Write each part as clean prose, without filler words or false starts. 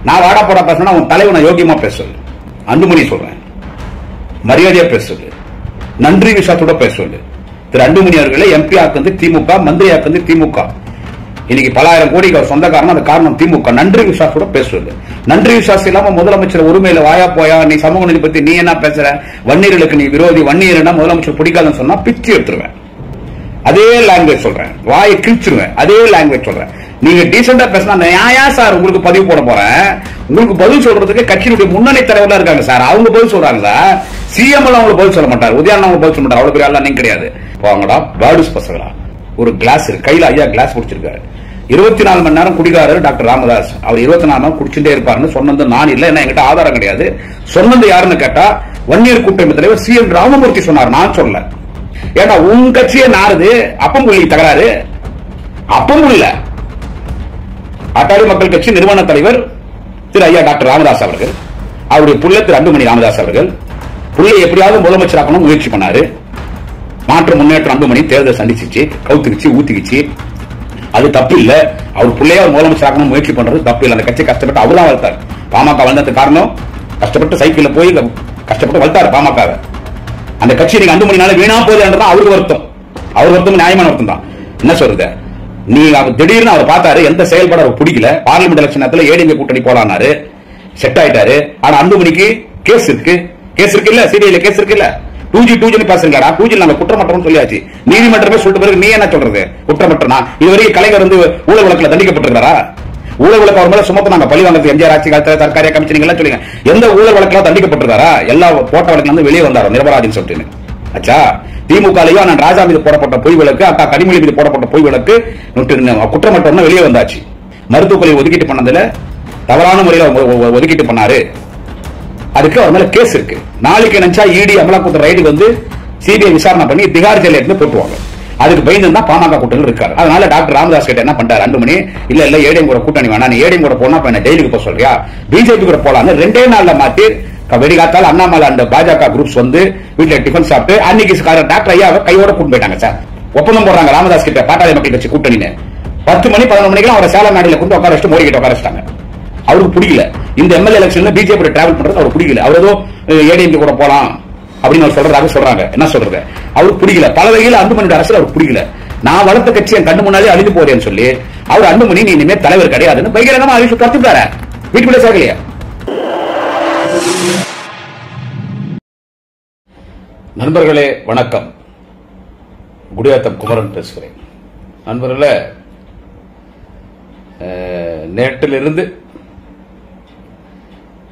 நான் வாடா போடா பேசினா உன் தலைவனை யோகியமா பேசுவது, அன்புமணி சொல்றேன், மரியாதையா பேசுவது, நன்றி விஷயத்தோட பேசுவது. திரு அன்புமணி அவர்களே எம்பி ஆக்குந்து திமுக, மந்திரி ஆக்குந்து திமுக. இன்னைக்கு பல ஆயிரம் கோடி சொந்தக்காரன், அந்த காரணம் திமுக. நன்றி விசுவாசத்தோட பேசுவது. நன்றி விசுவாசம் இல்லாம முதலமைச்சர் உரிமையில வாயா போயா, நீ சமூக நீதி பத்தி நீ என்ன பேசுற, வன்னியர்களுக்கு நீ விரோதி, வன்னியர் முதலமைச்சர் பிடிக்காதுன்னு சொன்னா பிச்சு எடுத்துருவேன். அதே லாங்குவேஜ் சொல்றேன், வாயை கிழிச்சிருவேன். அதே லாங்குவேஜ் சொல்றேன். நீங்க டீசெண்டா பேசினா நியாயா சார் உங்களுக்கு பதிவு போட போறேன். உங்களுக்கு பதில் சொல்றதுக்கு கட்சியினுடைய முன்னணி தலைவர்களா இருக்காங்க சார், அவங்க பதில் சொல்றாங்க சார். சிஎம் எல்லாம் அவங்களுக்கு பதில் சொல்ல மாட்டார், உதயநிதி அவங்க பதில் சொல்ல மாட்டார். அவ்வளவு பெரிய ஆளா நீங்க கிடையாது. போங்கடா பேர்டுஸ் பசங்களா. ஒரு கிளாஸ் கையில ஐயா கிளாஸ் குடிச்சிருக்காரு. 24 மணி நேரம் குடிக்காரு டாக்டர் ராமதாஸ். அவர் 24 மணி நேரம் குடிச்சுட்டே இருப்பாருன்னு சொன்னது நான் இல்ல, என்ன என்கிட்ட ஆதாரம் கிடையாது. சொன்னது யாருன்னு கேட்டா வன்னியர் கூட்டணி தலைவர் CN ராமமூர்த்தி சொன்னார், நான் சொல்ல. ஏன்னா உங்க கட்சியே நாருது, அப்பம் புள்ளி தகராறு. அப்பம் இல்ல, அட்டாளி மக்கள் கட்சி நிறுவன தலைவர் திரு ஐயா டாக்டர் ராமதாஸ் அவர்கள், அவருடைய புள்ள திரு அன்புமணி ராமதாஸ் அவர்கள் புள்ளை எப்படியாவது முதலமைச்சராக்கணும் முயற்சி பண்ணாரு. மாற்று முன்னேற்றம் அன்புமணி தேர்தல் சந்திச்சிச்சு, கவுத்துக்குச்சு, ஊத்திக்குச்சு. அது தப்பு இல்ல. அவர் பிள்ளைய முதலமைச்சராக்கணும் முயற்சி பண்றது தப்பு இல்ல. அந்த கட்சி கஷ்டப்பட்டு அவர்தான் வளர்த்தார். பாமக வந்ததுக்கு காரணம் கஷ்டப்பட்டு சைக்கிள்ல போய் கஷ்டப்பட்டு வளர்த்தாரு பாமக. அந்த கட்சி நீங்க அன்புமணினால வீணா போகுதுன்றதான் அவருக்கு வருத்தம். அவர் வருத்தம் நியாயமான வருத்தம் தான். என்ன சொல்றது, நீ திடீர்னு அவர் பார்த்தாரு, எந்த செயல்பாடு அவர் பிடிக்கல. பார்லிமெண்ட் எலெக்ஷன் நேரத்தில் ஏடிஎம்கே கூட்டணி போலானாரு, செட் ஆயிட்டாரு. ஆனா அன்புமணிக்கு கேஸ் இருக்கு இல்ல, சிபிஐல கேஸ் இருக்கு இல்ல. 2G பேசுறீங்களா? 2G நாங்க குற்றமற்றம் சொல்லியாச்சு. நீதிமன்றமே சொல்லிட்டு பிறகு நீ என்ன சொல்றது குற்றமற்றனா? இதுவரைக்கும் கலைஞர் ஊழல் வழக்குல தண்டிக்கப்பட்டிருக்காரா? ஊழல் வழக்கு அவர் மேல சுமத்தினாங்க, பழி வாங்கறது எம்ஜிஆர் ஆட்சி காலத்துல தற்காலிக கமிஷன் எல்லாம் சொல்லுங்க. எந்த ஊழல் வழக்குல தண்டிக்கப்பட்டிருக்காரா? எல்லா போட்ட வழக்குல இருந்து வெளியே வந்தாரோ நிரபராதின்னு சொல்லிட்டு. அச்சா திமுகலையும் அண்ணன் ராஜா மீது போடப்பட்ட பொய் வழக்கு, அக்கா கனிமொழி மீது போடப்பட்ட பொய் வழக்கு குற்றமற்றம் வெளியே வந்தாச்சு. மருத்துவக் கொலை ஒதுக்கீட்டு பண்ணதுல தவறான முறையில் ஒதுக்கீட்டு பண்ணாரு, அதுக்கு அவர் மேல கேஸ் இருக்கு. நாளைக்கு நினைச்சா இடி அமலாக்கத்துறை ரைடு சிபிஐ விசாரணை பண்ணி திகார் ஜெயில எடுத்து போட்டுவாங்க. அதுக்கு பயந்து தான் பாமக கூட்டணி இருக்காரு. அதனால டாக்டர் ராமதாஸ் கிட்ட என்ன பண்றாரு அன்புமணி, இல்ல ஏடிஎம் கூட கூட்டணி வேணா, நீ ஏடிஎம் கூட போனா என்ன ஜெயிலுக்கு போக சொல்றியா, பிஜேபி கூட போலான்னு 2 நாள்ல மாத்தி வெடிகாத்தால் அண்ணாமலை அந்த பாஜக குரூப்ஸ் வீட்டுல டிஃபன் சாப்பிட்டு அன்னைக்கு டாக்டர் ஐயா கையோட கூட்டு போயிட்டாங்க சார். ஒப்பந்தம் போடுறாங்க ராமதாஸ் கிட்ட பாட்டாளி மக்கள் கட்சி கூட்டணின்னு. 10 மணி 11 மணிக்கு அவரை சேலம் நாடியில கொண்டு உட்கார வச்சுட்டு மோடி கிட்ட உட்கார வச்சிட்டாங்க. அவருக்கு பிடிக்கல இந்த எம்எல்ஏ எலெக்ஷன்ல பிஜேபி டிராவல் பண்றது அவருக்கு பிடிக்கல. அவர் ஏதோ ஏடிஎம்கே கூட போலாம் அப்படின்னு சொல்றாங்க. என்ன சொல்றது, அவருக்கு பிடிக்கல. பல வகையில் அன்புமணியோட அரசியல் அவருக்கு பிடிக்கல. நான் வளர்த்த கட்சி என் கண்ணு முன்னாலே அழிந்து போறேன்னு சொல்லி அவர் அன்புமணி நீ இனிமே தலைவர் கிடையாதுன்னு பகிரங்கமா அறிவிச்சு கத்துட்டாரு. வீட்டுக்குள்ளே சேர்க்கலையா? நண்பர்களே வணக்கம், குடியாத்தம் குமரன் பேசுகிறேன். நண்பர்களே, நேற்றிலிருந்து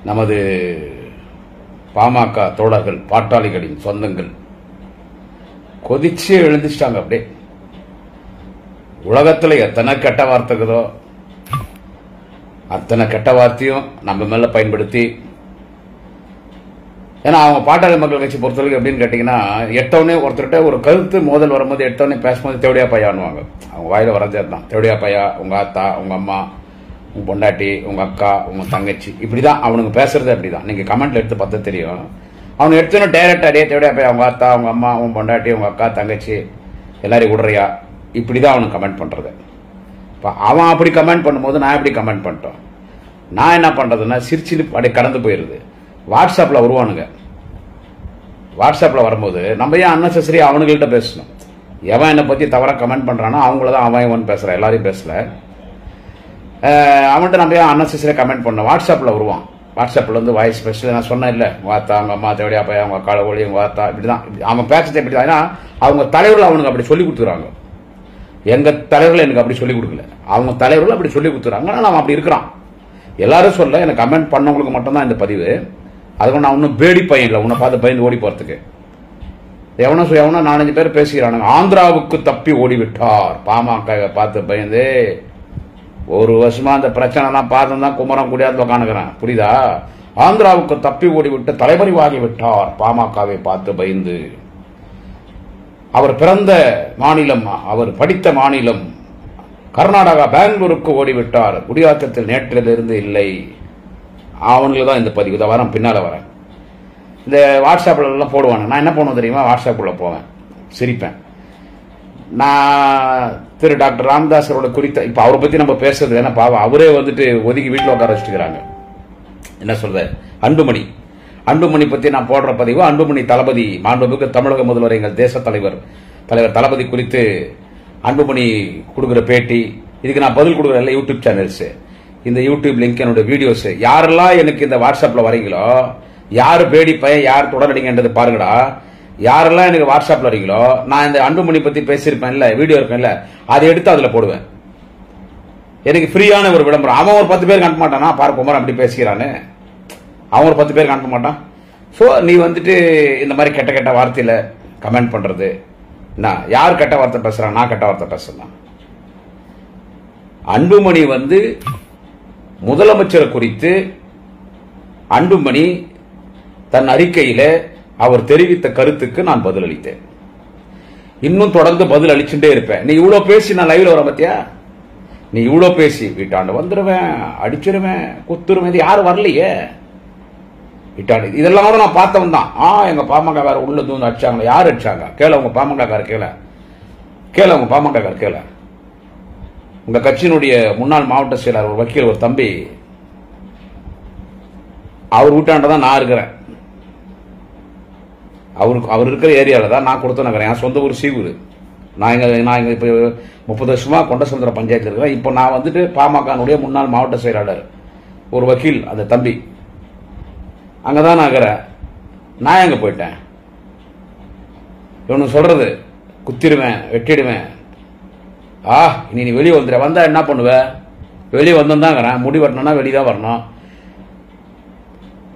நமது பாமக தோழர்கள், பாட்டாளிகளின் சொந்தங்கள் கொதிச்சு எழுந்துச்சிட்டாங்க. அப்படியே உலகத்தில் எத்தனை கெட்ட வார்த்தைகளோ அத்தனை கெட்ட வார்த்தையும் நம்ம மேல பயன்படுத்தி, ஏன்னா அவங்க பாட்டாளி மக்கள் கட்சி பொறுத்தவரைக்கும் எப்படின்னு கேட்டீங்கன்னா, எட்டவனே ஒருத்தர்கிட்ட ஒரு கருத்து மோதல் வரும்போது எட்டவனே பேசும்போது தேவடியா பையான்னுவாங்க. அவங்க வாயில வரதே தான், தேவடியா பையா, உங்க ஆத்தா, உங்க அம்மா, உங்க பொண்டாட்டி, உங்க அக்கா, உங்க தங்கச்சி, இப்படிதான் அவனுக்கு பேசுறது. அப்படிதான் நீங்க கமெண்ட்ல எடுத்து பார்த்தா தெரியும். அவனுக்கு எடுத்தோன்னு டைரக்டா அடே தேவடியா பையா, உங்க ஆத்தா, உங்க அம்மா, உங்க பொண்டாட்டி, உங்க அக்கா, தங்கச்சி எல்லாரையும் விடுறியா, இப்படிதான் அவனுக்கு கமெண்ட் பண்றது. இப்போ அவன் அப்படி கமெண்ட் பண்ணும்போது நான் எப்படி கமெண்ட் பண்ணிட்டோம், நான் என்ன பண்றதுன்னா சிரிச்சு அப்படியே கடந்து போயிருது. வாட்ஸ்அப்ல வருவானுங்க. வாட்ஸ்அப்ல வரும்போது நம்ம ஏன் அன்னெசரி அவனுங்கள்ட்ட பேசணும். எவன் என்னை பத்தி தவறா கமெண்ட் பண்றானோ அவங்களதான் அவன் பேசுற, எல்லாரையும் பேசல. அவன்கிட்ட நம்ம ஏன் அன்னெசரி கமெண்ட் பண்ணோம். வாட்ஸ்அப்ல வருவான். வாட்ஸ்அப்ல வாய்ஸ் பேசல. நான் சொன்னேன் இல்ல, உங்க ஆத்தா, உங்க அம்மா, தேவடியா பையா, உங்க அக்கா ஒளி, உங்க ஆத்தா, இப்படிதான் அவன் பேசுறது. இப்படிதான். ஏன்னா அவங்க தலைவர்கள் அவனுக்கு அப்படி சொல்லி கொடுத்துறாங்க. எங்க தலைவர்கள் எனக்கு அப்படி சொல்லி கொடுக்கல, அவங்க தலைவர்கள் அப்படி சொல்லி கொடுத்துறாங்க. ஆனால் அவன் அப்படி இருக்கிறான். எல்லாரும் சொல்ல எனக்கு கமெண்ட் பண்ணவங்களுக்கு மட்டும்தான் இந்த பதிவு. அதுக்கு நான் ஒன்னும் பேடி பையன் இல்லை, உன்னை பார்த்து பயந்து ஓடி போறதுக்கு. எவனோ 4-5 பேர் பேசுகிறானுங்க. ஆந்திராவுக்கு தப்பி ஓடிவிட்டார் பாமக பார்த்து பயந்து. ஒரு வருஷமா அந்த பிரச்சனை பார்த்து தான் குமரம் குடியாத்துல உட்காந்துக்கிறேன், புரியுதா? ஆந்திராவுக்கு தப்பி ஓடிவிட்டு தலைமறைவாகி விட்டார் பாமகவை பார்த்து பயந்து. அவர் பிறந்த மாநிலம், அவர் படித்த மாநிலம் கர்நாடகா, பெங்களூருக்கு ஓடிவிட்டார். குடியாத்தத்தில் நேற்றிலிருந்து இல்லை. அவனுக்கு தான் இந்த பதிவு தான் வரும். பின்னால வரேன். இந்த வாட்ஸ்அப்ல எல்லாம் போடுவாங்க. நான் என்ன பண்ணுவேன் தெரியுமா? வாட்ஸ்அப்ல போவேன், சிரிப்பேன். நான் திரு டாக்டர் ராமதாஸ் அவரோட குறித்த இப்ப அவரை பத்தி நம்ம பேசுறது, ஏன்னா பாவம் அவரே ஒதுக்கி வீட்டில் உட்கார வச்சுக்கிறாங்க. என்ன சொல்ற, அன்புமணி அன்புமணி பத்தி நான் போடுற பதிவு, அன்புமணி தளபதி மாண்புமிகு தமிழக முதல்வர் எங்கள் தேச தலைவர் தளபதி குறித்து அன்புமணி கொடுக்கிற பேட்டி, இதுக்கு நான் பதில் கொடுக்குற எல்லா யூடியூப் சேனல்ஸ், இந்த யூடியூப் லிங்க், என்னோட வீடியோஸ், யாரெல்லாம் எனக்கு இந்த வாட்ஸ்அப்ல வரீங்களோ, யாரு பேடி பையன் யார் தொடரடிங்கன்றது பாருங்கடா. யாரெல்லாம் எனக்கு வாட்ஸ்அப்ல வரீங்களோ, நான் இந்த அன்புமணி பத்தி பேசியிருப்பேன் இல்ல, வீடியோ இருப்பேன் இல்ல, அதை எடுத்து அதுல போடுவேன். எனக்கு ஃப்ரீயான ஒரு விளம்பரம். அவன் ஒரு 10 பேருக்கு அனுப்ப மாட்டானா, பாரு குமார் அப்படி பேசுகிறான்னு, அவன் ஒரு 10 பேருக்கு அனுப்ப மாட்டான். ஸோ நீ வந்துட்டு இந்த மாதிரி கெட்ட கெட்ட வார்த்தையில கமெண்ட் பண்றது, நான் யார் கெட்ட வார்த்தை பேசுறான், நான் கெட்ட வார்த்தை பேசுறேன். அன்புமணி வந்து முதலமைச்சரை குறித்து அன்புமணி தன் அறிக்கையில அவர் தெரிவித்த கருத்துக்கு நான் பதில் அளித்தேன். இன்னும் தொடர்ந்து பதில் அளிச்சுட்டே இருப்பேன். நீ இவ்வளவு பேசி நான் லைவ்ல வர பத்தியா, நீ இவ்வளவு பேசி வீட்டாண்டு வந்துருவேன், அடிச்சிருவேன், குத்துருவேன், இது யாரும் வரலையே வீட்டாண்டு. இதெல்லாம் கூட நான் பார்த்தவன் தான். எங்க பாமகக்காரர் உள்ள தூந்து அடிச்சாங்க. யார் அடிச்சாங்க கேள, உங்க பாமகக்காரர் கேள, உங்க பாமகக்காரர் கேள. உங்க கட்சியினுடைய முன்னாள் மாவட்ட செயலாளர் ஒரு வக்கீல் ஒரு தம்பி, அவர் வீட்டாண்டதான் நான் இருக்கிறேன். அவர் இருக்கிற ஏரியால தான் நான் கொடுத்து நகரேன். என் சொந்த ஊர் சீவூர். நான் இங்க இப்ப 30 வருஷமா கொண்டசமுத்திர பஞ்சாயத்தில் இருக்கிறேன். இப்போ நான் வந்துட்டு பாமகனுடைய முன்னாள் மாவட்ட செயலாளர் ஒரு வக்கீல் அந்த தம்பி அங்கதான் நான் இருக்கிறேன். நான் எங்க போயிட்டேன்? இவனு சொல்றது குத்திடுவேன், வெட்டிடுவேன். இனி நீ வெளியே வந்துட, வந்தா என்ன பண்ணுவ? வெளியே வந்தான் முடி வெட்டணும்னா வெளியதான் வரணும்.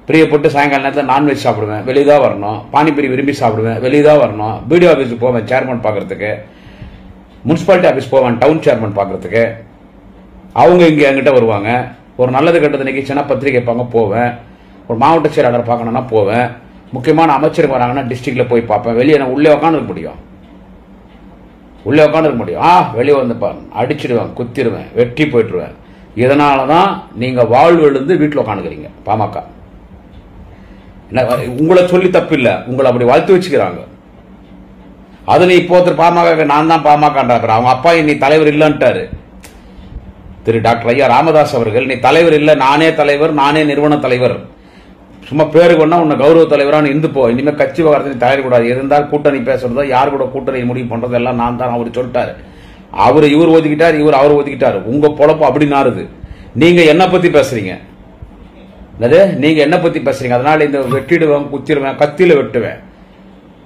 பிரியப்பட்டு சாயங்கால நேரத்தில் நான்வெஜ் சாப்பிடுவேன், வெளியதான் வரணும். பானிபூரி விரும்பி சாப்பிடுவேன், வெளியதான் வரணும். பிடிஓ ஆஃபீஸுக்கு போவேன் சேர்மன் பார்க்கறதுக்கு, முனிசிபாலிட்டி ஆஃபீஸ் போவேன் டவுன் சேர்மன் பார்க்கறதுக்கு. அவங்க இங்கே என்கிட்ட வருவாங்க. ஒரு நல்லது கெட்டது நிகழ்ச்சினா பத்திரிகை வைப்பாங்க, போவேன். ஒரு மாவட்ட செயலாளர் பார்க்கணும்னா போவேன். முக்கியமான அமைச்சர் வராங்கன்னா டிஸ்ட்ரிக்ட்ல போய் பார்ப்பேன். வெளியே நான் உள்ளே உட்காந்து இருக்க முடியும், உள்ளே உட்காந்து இருக்க முடியும். வெளியே வந்து அடிச்சிடுவேன், குத்திடுவேன், வெட்டி போயிட்டுருவேன். இதனாலதான் நீங்க வாழ்வு எழுந்து வீட்டில் உட்காந்துக்கிறீங்க பாமக. உங்களை சொல்லி தப்பு இல்ல, உங்களை அப்படி வாழ்த்து வச்சுக்கிறாங்க. அது நீ இப்போ பாமக நான் தான் பாமகன்றாரு. அவங்க அப்பா நீ தலைவர் இல்லன்ட்டாரு. திரு டாக்டர் ஐயா ராமதாஸ் அவர்கள், நீ தலைவர் இல்ல, நானே தலைவர், நானே நிறுவன தலைவர், சும்மா பேருக்கு ஒன்னா உன்னை கௌரவ தலைவரான இருந்து போ, இனிமே கட்சி விவகாரத்தை தயாரிக்கூடாது, இருந்தால் கூட்டணி பேசுறதோ யார் கூட கூட்டணி முடிவு பண்றது எல்லாம் நான் தான் அவர் சொல்லிட்டாரு. அவரு இவர் ஒதுக்கிட்டார், இவர் அவர் ஒதுக்கிட்டாரு. உங்க பொழப்பு அப்படி நாருது. நீங்க என்ன பத்தி பேசுறீங்க? நீங்க என்ன பத்தி பேசுறீங்க? அதனால இந்த வெட்டிடுவேன், குத்திடுவேன், கத்தியில வெட்டுவேன்.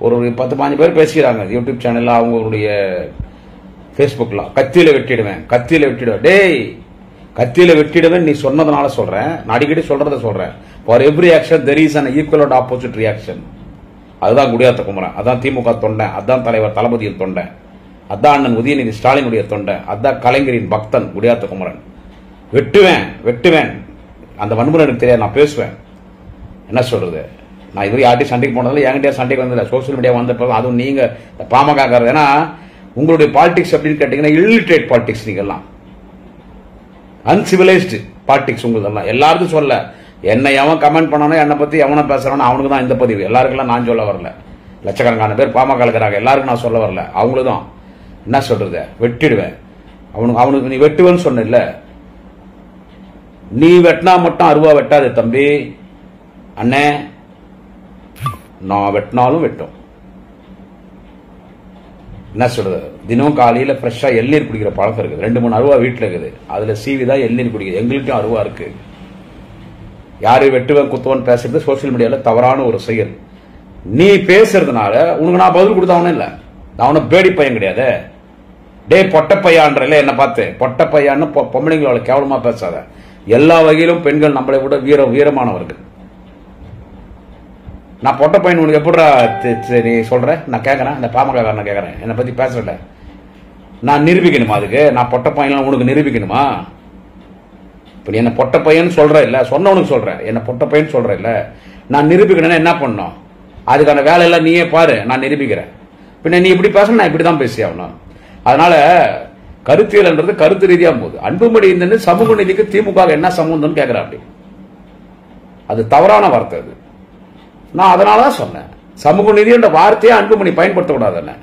ஒரு 10-15 பேர் பேசுகிறாங்க யூடியூப் சேனல்ல, அவங்களுடைய பேஸ்புக்ல. கத்தியில வெட்டிடுவேன், கத்தியில வெட்டிடுவேன். டேய், கத்தியில வெட்டிடுவேன் நீ சொன்னதுனால சொல்றேன். நான் அடிக்கடி சொல்றத சொல்றேன். For every action there is an equal and opposite reaction. அதுதான் குடியாத்த குமரன், அதான் திமுக தொண்டை, அதான் தலைவர் தளபதியின் தொண்டை, அதான் அண்ணன் உதயநிதி ஸ்டாலினுடைய தொண்டை, அதான் கலைஞரின் பக்தன் குடியாத்த குமரன். வெட்டுவேன் வெட்டுவேன். அந்த வன்முறை எனக்கு தெரியாது, நான் பேசுவேன். என்ன சொல்றது? நான் இதுவரை யார்ட்டையும் சண்டைக்கு போனதில்லை, என்கிட்ட சண்டைக்கு வந்ததில்லை. சோசியல் மீடியா வந்த அதுவும் நீங்க பாமக. ஏன்னா உங்களுடைய பாலிடிக்ஸ் அப்படின்னு கேட்டீங்கன்னா இல்லிட்ரேட் பாலிடிக்ஸ், நீங்க எல்லாம் அன்சிவிலைஸ்டு பாலிடிக்ஸ் உங்களதெல்லாம். எல்லாருக்கும் சொல்ல, என்ன எவன் கமெண்ட் பண்ணணும், என்னை பத்தி எவனை பேசுறானோ அவனுக்கு தான் இந்த பதிவு. எல்லாருக்கெல்லாம் நான் சொல்ல வரல. லட்சக்கணக்கான பேர் பாமக இருக்கிறாங்க, எல்லாருக்கும் நான் சொல்ல வரல. அவங்களுக்கு தான் என்ன சொல்றது, வெட்டிடுவேன். அவனுக்கு நீ வெட்டுவேன்னு சொன்ன இல்ல, நீ வெட்டினா மட்டும் அருவா வெட்டாது தம்பி. அண்ணே, நான் வெட்டினாலும் வெட்டும். என்ன சொல்றது, தினம் காலையில ஃப்ரெஷ்ஷா எள்நீர் குடிக்கிற பழக்கம் இருக்குது. 2-3 அருவா வீட்டுல இருக்குது, அதுல சீவி தான் எள்நீர் குடிக்குது. எங்களுக்கும் அருவா இருக்கு. யாரு வெட்டுவன் குத்துவன் பேசுறது சோசியல் மீடியால தவறான ஒரு செயல். நீ பேசுறதுனால உனக்கு நான் பதில் கொடுத்தவனே இல்ல. நான் அவனை பேடி பையன் கிடையாது. டே பொட்ட பையான்றல என்ன பார்த்து பொட்ட பையான்னு பொம்பளைங்களோட கேவலமா பேசாத. எல்லா வகையிலும் பெண்கள் நம்மளை விட வீரமானவர்கள். நான் பொட்ட பையன் உனக்கு எப்படா நீ சொல்ற? நான் கேட்கறேன், இந்த பாமக கேட்கறேன், என்னை பத்தி பேசல. நான் நிரூபிக்கணுமா அதுக்கு? நான் பொட்ட பையன் உனக்கு நிரூபிக்கணுமா? இப்ப நீ என்ன பொட்ட பையன் சொல்ற இல்ல, சொன்னவனுக்கு சொல்ற, என்ன பொட்ட பையன் சொல்ற இல்ல, நான் நிரூபிக்கணும்னா என்ன பண்ணணும்? அதுக்கான வேலை எல்லாம் நீயே பாரு, நான் நிரூபிக்கிறேன். பின்ன நீ இப்படி பேச, நான் இப்படிதான் பேசி ஆகணும். அதனால கருத்தியல்ன்றது கருத்து ரீதியா போகுது. அன்புமணி இந்த சமூக நீதிக்கு திமுக என்ன சம்பந்தம் கேட்கிறா? அப்படி அது தவறான வார்த்தை. அது நான் அதனாலதான் சொன்னேன், சமூக நீதி என்ற வார்த்தையை அன்புமணி பயன்படுத்தக்கூடாது.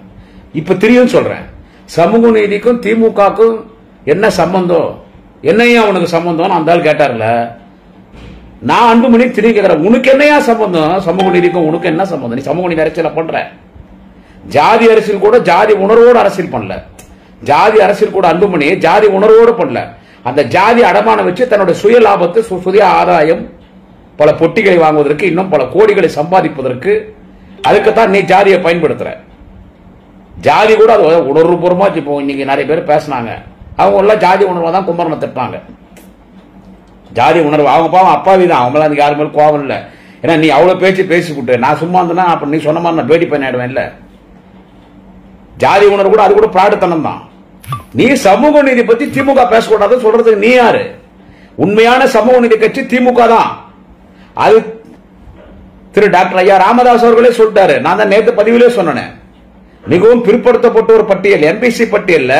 இப்ப தெரியும் சொல்றேன், சமூக நீதிக்கும் திமுகக்கும் என்ன சம்பந்தம், என்னையும் அவனுக்கு சம்பந்தம் அந்த ஆள் கேட்டார்ல. நான் அன்புமணி திரும்பி கேட்கிறேன், உனக்கு என்னையா சம்பந்தம்? சமூக நீதிக்கும் உனக்கு என்ன சம்பந்தம்? நீ சமூக நீதி அரசியல் பண்ற. ஜாதி அரசியல் கூட ஜாதி உணர்வோடு அரசியல் பண்ணல. ஜாதி அரசியல் கூட அன்புமணி ஜாதி உணர்வோடு பண்ணல. அந்த ஜாதி அடமானம் வச்சு தன்னுடைய சுய லாபத்தை, சுய ஆதாயம், பல பொட்டிகளை வாங்குவதற்கு, இன்னும் பல கோடிகளை சம்பாதிப்பதற்கு, அதுக்குத்தான் நீ ஜாதியை பயன்படுத்துற. ஜாதி கூட அது உணர்வுபூர்வமா இப்போ இன்னைக்கு நிறைய பேர் பேசினாங்க. அவங்க எல்லாம் ஜாதி உணர்வா தான் கும்பரனை திட்டாங்க. ஜாதி உணர்வு அவங்க பாவம் அப்பாவி தான், அவங்களாம் அதுக்கு யாரு மேலும் கோவம் இல்லை. ஏன்னா நீ அவ்வளவு பேச்சு பேசிக்கிட்டு நான் சும்மா இருந்தேன்னா அப்ப நீ சொன்ன மாதிரி நான் பேடி பண்ணிடுவேன். இல்ல, ஜாதி உணர்வு கூட அது கூட பிராடுத்தனம் தான். நீ சமூக நீதி பத்தி திமுக பேசக்கூடாது சொல்றதுக்கு நீ யாரு? உண்மையான சமூக நீதி கட்சி திமுக தான். அது திரு டாக்டர் ஐயா ராமதாஸ் அவர்களே சொல்லிட்டாரு. நான் தான் நேற்று பதிவிலே சொன்னேன். மிகவும் பிற்படுத்தப்பட்ட ஒரு பட்டியல், எம்பிசி பட்டியல்ல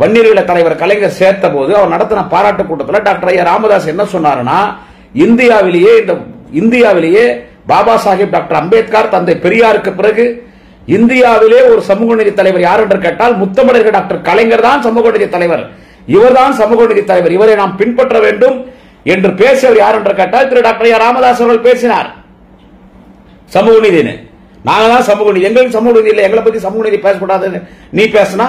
வன்னியர்கள தலைவர் கலைஞர் சேர்த்த போது அவர் நடத்தின பாராட்டு கூட்டத்தில் டாக்டர் ஐயா ராமதாஸ் என்ன சொன்னாருன்னா, இந்தியாவிலேயே பாபா சாஹிப் டாக்டர் அம்பேத்கர், தந்தை பெரியாருக்கு பிறகு இந்தியாவிலே ஒரு சமூக நீதி தலைவர் யார் என்று கேட்டால் முத்தமிழர் டாக்டர் கலைஞர் தான் சமூக நீதி தலைவர். இவர்தான் சமூக நீதி தலைவர், இவரை நாம் பின்பற்ற வேண்டும் என்று பேசியவர் யார் என்று கேட்டால் திரு டாக்டர் ஐயா ராமதாஸ் அவர்கள் பேசினார். சமூக நீதினு நாங்க தான் சமூக நீதி, எங்களுக்கு சமூக நீதி இல்லை, எங்களை பத்தி சமூக நீதி பேசக்கூடாதுன்னு நீ பேசினா,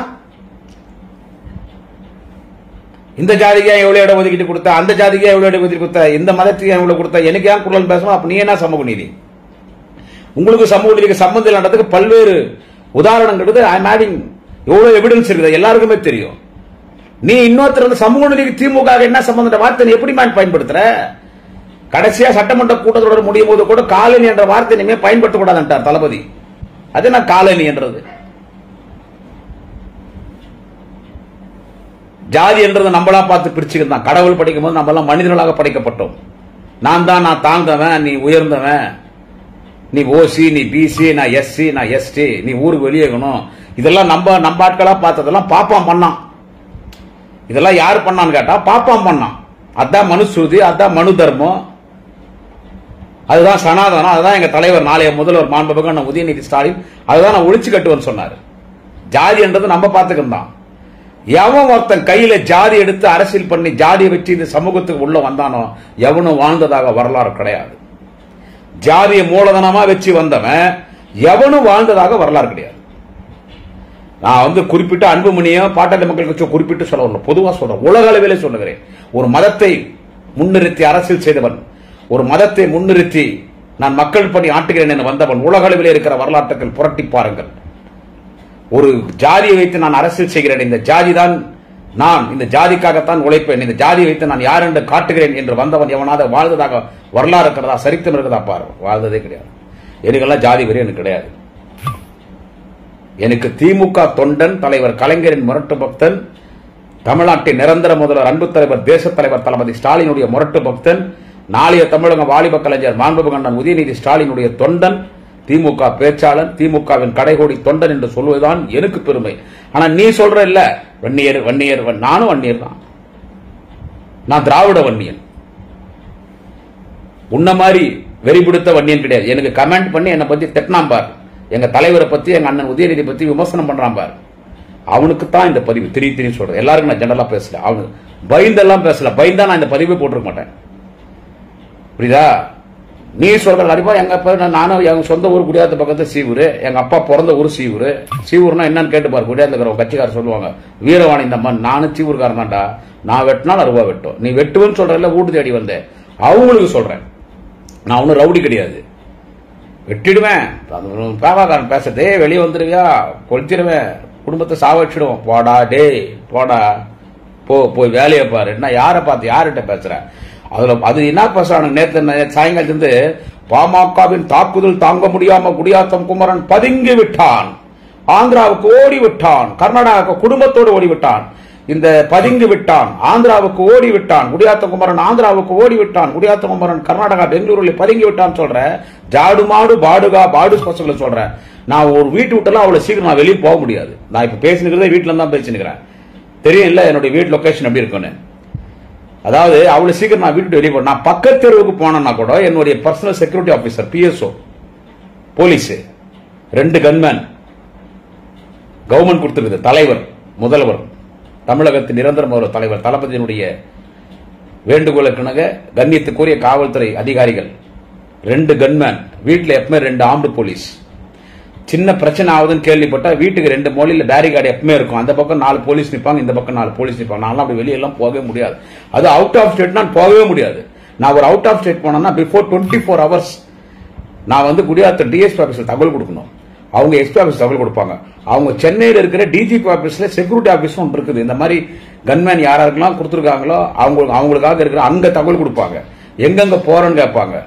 இந்த ஜாதிக்கு எவ்வளவு இடம் ஒதுக்கீட்டு கொடுத்த, அந்த ஜாதிக்கு எவ்வளவு இடம் ஒதுக்கீட்டு கொடுத்த, இந்த மதத்துக்கு எவ்வளவு கொடுத்த, எனக்கு ஏன் குரல் பேசணும்? அப்ப நீ என்ன சமூக நீதி? உங்களுக்கு சமூக நீதிக்கு சம்பந்தம் இல்லைன்றதுக்கு பல்வேறு உதாரணங்கள் ஐ எம் ஹேவிங் எவ்வளவு எவிடன்ஸ் இருக்குது, எல்லாருக்குமே தெரியும். நீ இன்னொருத்தர் சமூக நீதிக்கு திமுக என்ன சம்பந்த வார்த்தை எப்படி பயன்படுத்துற? கடைசியா சட்டமன்ற கூட்டத்தொடர் முடியும் போது கூட காலனி என்ற வார்த்தை இனிமே பயன்படுத்தக்கூடாது தளபதி. அது என்ன காலனி என்றது? ஜாதி என்றது நம்மளா பார்த்து பிரிச்சுக்கிட்டான். கடவுள் படிக்கும் போது நம்ம எல்லாம் மனிதர்களாக படைக்கப்பட்டோம். நான் தாழ்ந்தவன், நீ உயர்ந்தவன், நீ ஓசி, நீ பிசி, நான் எஸ்சி, நான் எஸ்டி, நீ ஊருக்கு வெளியேகணும். இதெல்லாம் நம்ம ஆட்களா பார்த்ததெல்லாம் பாப்பாம் பண்ணான். இதெல்லாம் யாரு பண்ணான்னு கேட்டா பாப்பாம் பண்ணான். அதான் மனுஸ்ருதி, அதான் மனு தர்மம், அதுதான் சனாதனம், அதுதான் எங்க தலைவர் நாளைய முதல்வர் மாண்புமிகு உதயநிதி ஸ்டாலின் அதுதான் நான் ஒழிச்சு கட்டுவேன்னு சொன்னாரு. ஜாதி என்றது நம்ம பார்த்துக்கிட்டான். எவன் ஒருத்தன் கையில ஜாதி எடுத்து அரசியல் பண்ணி ஜாதியை வச்சு இந்த சமூகத்துக்கு உள்ள வந்தானோ எவனும் வாழ்ந்ததாக வரலாறு கிடையாது. ஜாதியை மூலதனமா வச்சு வந்தவன் எவனும் வாழ்ந்ததாக வரலாறு கிடையாது. நான் குறிப்பிட்ட அன்புமணியும் பாட்டாளி மக்கள் கட்சி குறிப்பிட்டு சொல்ல பொதுவா சொல்றேன், உலக அளவிலே சொல்லுகிறேன். ஒரு மதத்தை முன்னிறுத்தி அரசியல் செய்தவன், ஒரு மதத்தை முன்னிறுத்தி நான் மக்கள் பணி ஆட்டுகிறேன் என்று வந்தவன் உலக அளவிலே இருக்கிற வரலாற்றுகள் புரட்டி பாருங்கள். ஒரு ஜாதியை வைத்து நான் அரசியல் செய்கிறேன், இந்த ஜாதி தான் நான், இந்த ஜாதிக்காகத்தான் உழைப்பேன், இந்த ஜாதியை வைத்து நான் யார் என்று காட்டுகிறேன் என்று வந்தவன் எவனாவது வாழ்ந்ததாக வரலாறு இருக்கிறதா, சரித்திரம் இருக்கிறதா பாரு? வாழ்ந்ததே கிடையாது. எனக்கெல்லாம் ஜாதி வரி எனக்கு கிடையாது. எனக்கு திமுக தொண்டன், தலைவர் கலைஞரின் முரட்டு பக்தன், தமிழ்நாட்டின் நிரந்தர முதல்வர் அன்பு தலைவர் தேச தலைவர் தளபதி ஸ்டாலினுடைய முரட்டு பக்தன், நாளைய தமிழக வாலிப கலைஞர் மாண்புமிகு உதயநிதி ஸ்டாலினுடைய தொண்டன், திமுக பேச்சாளன், திமுகவின் கடைகோடி தொண்டன் என்று சொல்வதுதான் எனக்கு பெருமை. ஆனா நீ சொல்ற இல்ல வன்னியர், நானும் வன்னியர் தான். நான் திராவிட வன்னியன், உன்ன மாதிரி வெறி பிடித்த வன்னியன் கிடையாது. எனக்கு கமெண்ட் பண்ணி என்னை பத்தி திட்டினான் பார், எங்க தலைவரை பத்தி, எங்க அண்ணன் உதயநிதி பத்தி விமர்சனம் பண்றான் பார், அவனுக்கு தான் இந்த பதிவு திரி சொல்றேன். எல்லாருக்கும் நான் ஜெனரலா பேசல, அவனு பயந்தெல்லாம் பேசல, பயந்தா நான் இந்த பதிவை போட்டிருக்க மாட்டேன். புரியுதா? நீ சொல்ற கண்டிப்பா எங்க நானும் எங்க சொந்த ஊர் குடியாத்த பக்கத்து சீவூர், எங்க அப்பா பிறந்த ஊர் சீவூர். சீவூர்னா என்னன்னு கேட்டு பாரு, குடியாத்துல இருக்கிற கட்சிக்காரர் சொல்லுவாங்க, வீரவாணி இந்த மண், நானும் சீவூர்காரன் தான்டா, நான் வெட்டினா 6 ரூபா வெட்டும், நீ வெட்டுவேன்னு சொல்றல, வீட்டு தேடி வந்தேன். அவங்களுக்கு சொல்றேன், நான் ஒன்னும் ரவுடி கிடையாது, வெட்டிடுவேன். பேவாக்காரன் பேசுறதே வெளியே வந்துருவியா, கொளுத்திடுவேன், குடும்பத்தை சாவச்சிடுவோம், போடா டே போடா, போய் வேலையை பாரு. என்ன யாரை பார்த்து யார்கிட்ட பேசுற? அது என்ன பேசுறாங்க? நேற்று சாயங்காலத்திலிருந்து பாமகவின் தாக்குதல் தாங்க முடியாம குடியாத்தம் குமரன் பதுங்கி விட்டான், ஆந்திராவுக்கு ஓடி விட்டான், கர்நாடகாவுக்கு குடும்பத்தோடு ஓடி விட்டான், இந்த பதுங்கி விட்டான், ஆந்திராவுக்கு ஓடி விட்டான், குடியாத்தம் குமரன் ஆந்திராவுக்கு ஓடி விட்டான், குடியாத்தம் குமரன் கர்நாடகா பெங்களூரில் பதுங்கி விட்டான் சொல்ற, ஜாடு மாடு பாடுகா பாடு பசங்களை சொல்ற. நான் ஒரு வீட்டு விட்டெல்லாம் அவ்வளவு சீக்கிரம் நான் வெளியே போக முடியாது. நான் இப்ப பேசினுக்கிறதே வீட்டுல தான் பேசினுக்கிறேன், தெரியும் இல்ல என்னுடைய வீட்டு லொகேஷன் எப்படி இருக்குன்னு. அதாவது அவ்வளவு சீக்கிரம் நான் வீட்டு வெளியே போனேன். நான் பக்கத்து தெருவுக்கு போனேன்னா கூட என்னுடைய personal security officer, PSO, police, 2 gunman, government கொடுத்திருக்குது, தலைவர், முதல்வர், தமிழகத்தின் நிரந்தர முதல்வர் தலைவர் தளபதியினுடைய வேண்டுகோளுக்கிணங்க கண்ணியத்துக்குரிய காவல்துறை அதிகாரிகள் 2 கன்மேன் வீட்டில் எப்பவுமே 2 ஆர்ம்டு போலீஸ். சின்ன பிரச்சனை ஆகுதுன்னு கேள்விப்பட்டா வீட்டுக்கு 2 மூலையில பேரிகார்டு எப்பவுமே இருக்கும். அந்த பக்கம் 4 போலீஸ் நிற்பாங்க, இந்த பக்கம் 4 போலீஸ் நிற்பாங்க. நான் அப்படி வெளியெல்லாம் போகவே முடியாது. அது அவுட் ஆஃப் ஸ்டேட் நான் போகவே முடியாது. நான் ஒரு அவுட் ஆஃப் ஸ்டேட் போனேன்னா பிஃபோர் 24 hours நான் வந்து குடியாத்த டிஎஸ்பி ஆபீஸ்ல தகவல் கொடுக்கணும். அவங்க எஸ்பி ஆபீஸ் தகவல் கொடுப்பாங்க. அவங்க சென்னையில் இருக்கிற டிஜிபி ஆபீஸ்ல செக்யூரிட்டி ஆபீஸும் ஒன்று இருக்குது. இந்த மாதிரி கன்மேன் யாராருக்கெல்லாம் கொடுத்துருக்காங்களோ அவங்களுக்காக இருக்கிற அங்க தகவல் கொடுப்பாங்க. எங்கெங்க போறோன்னு கேட்பாங்க.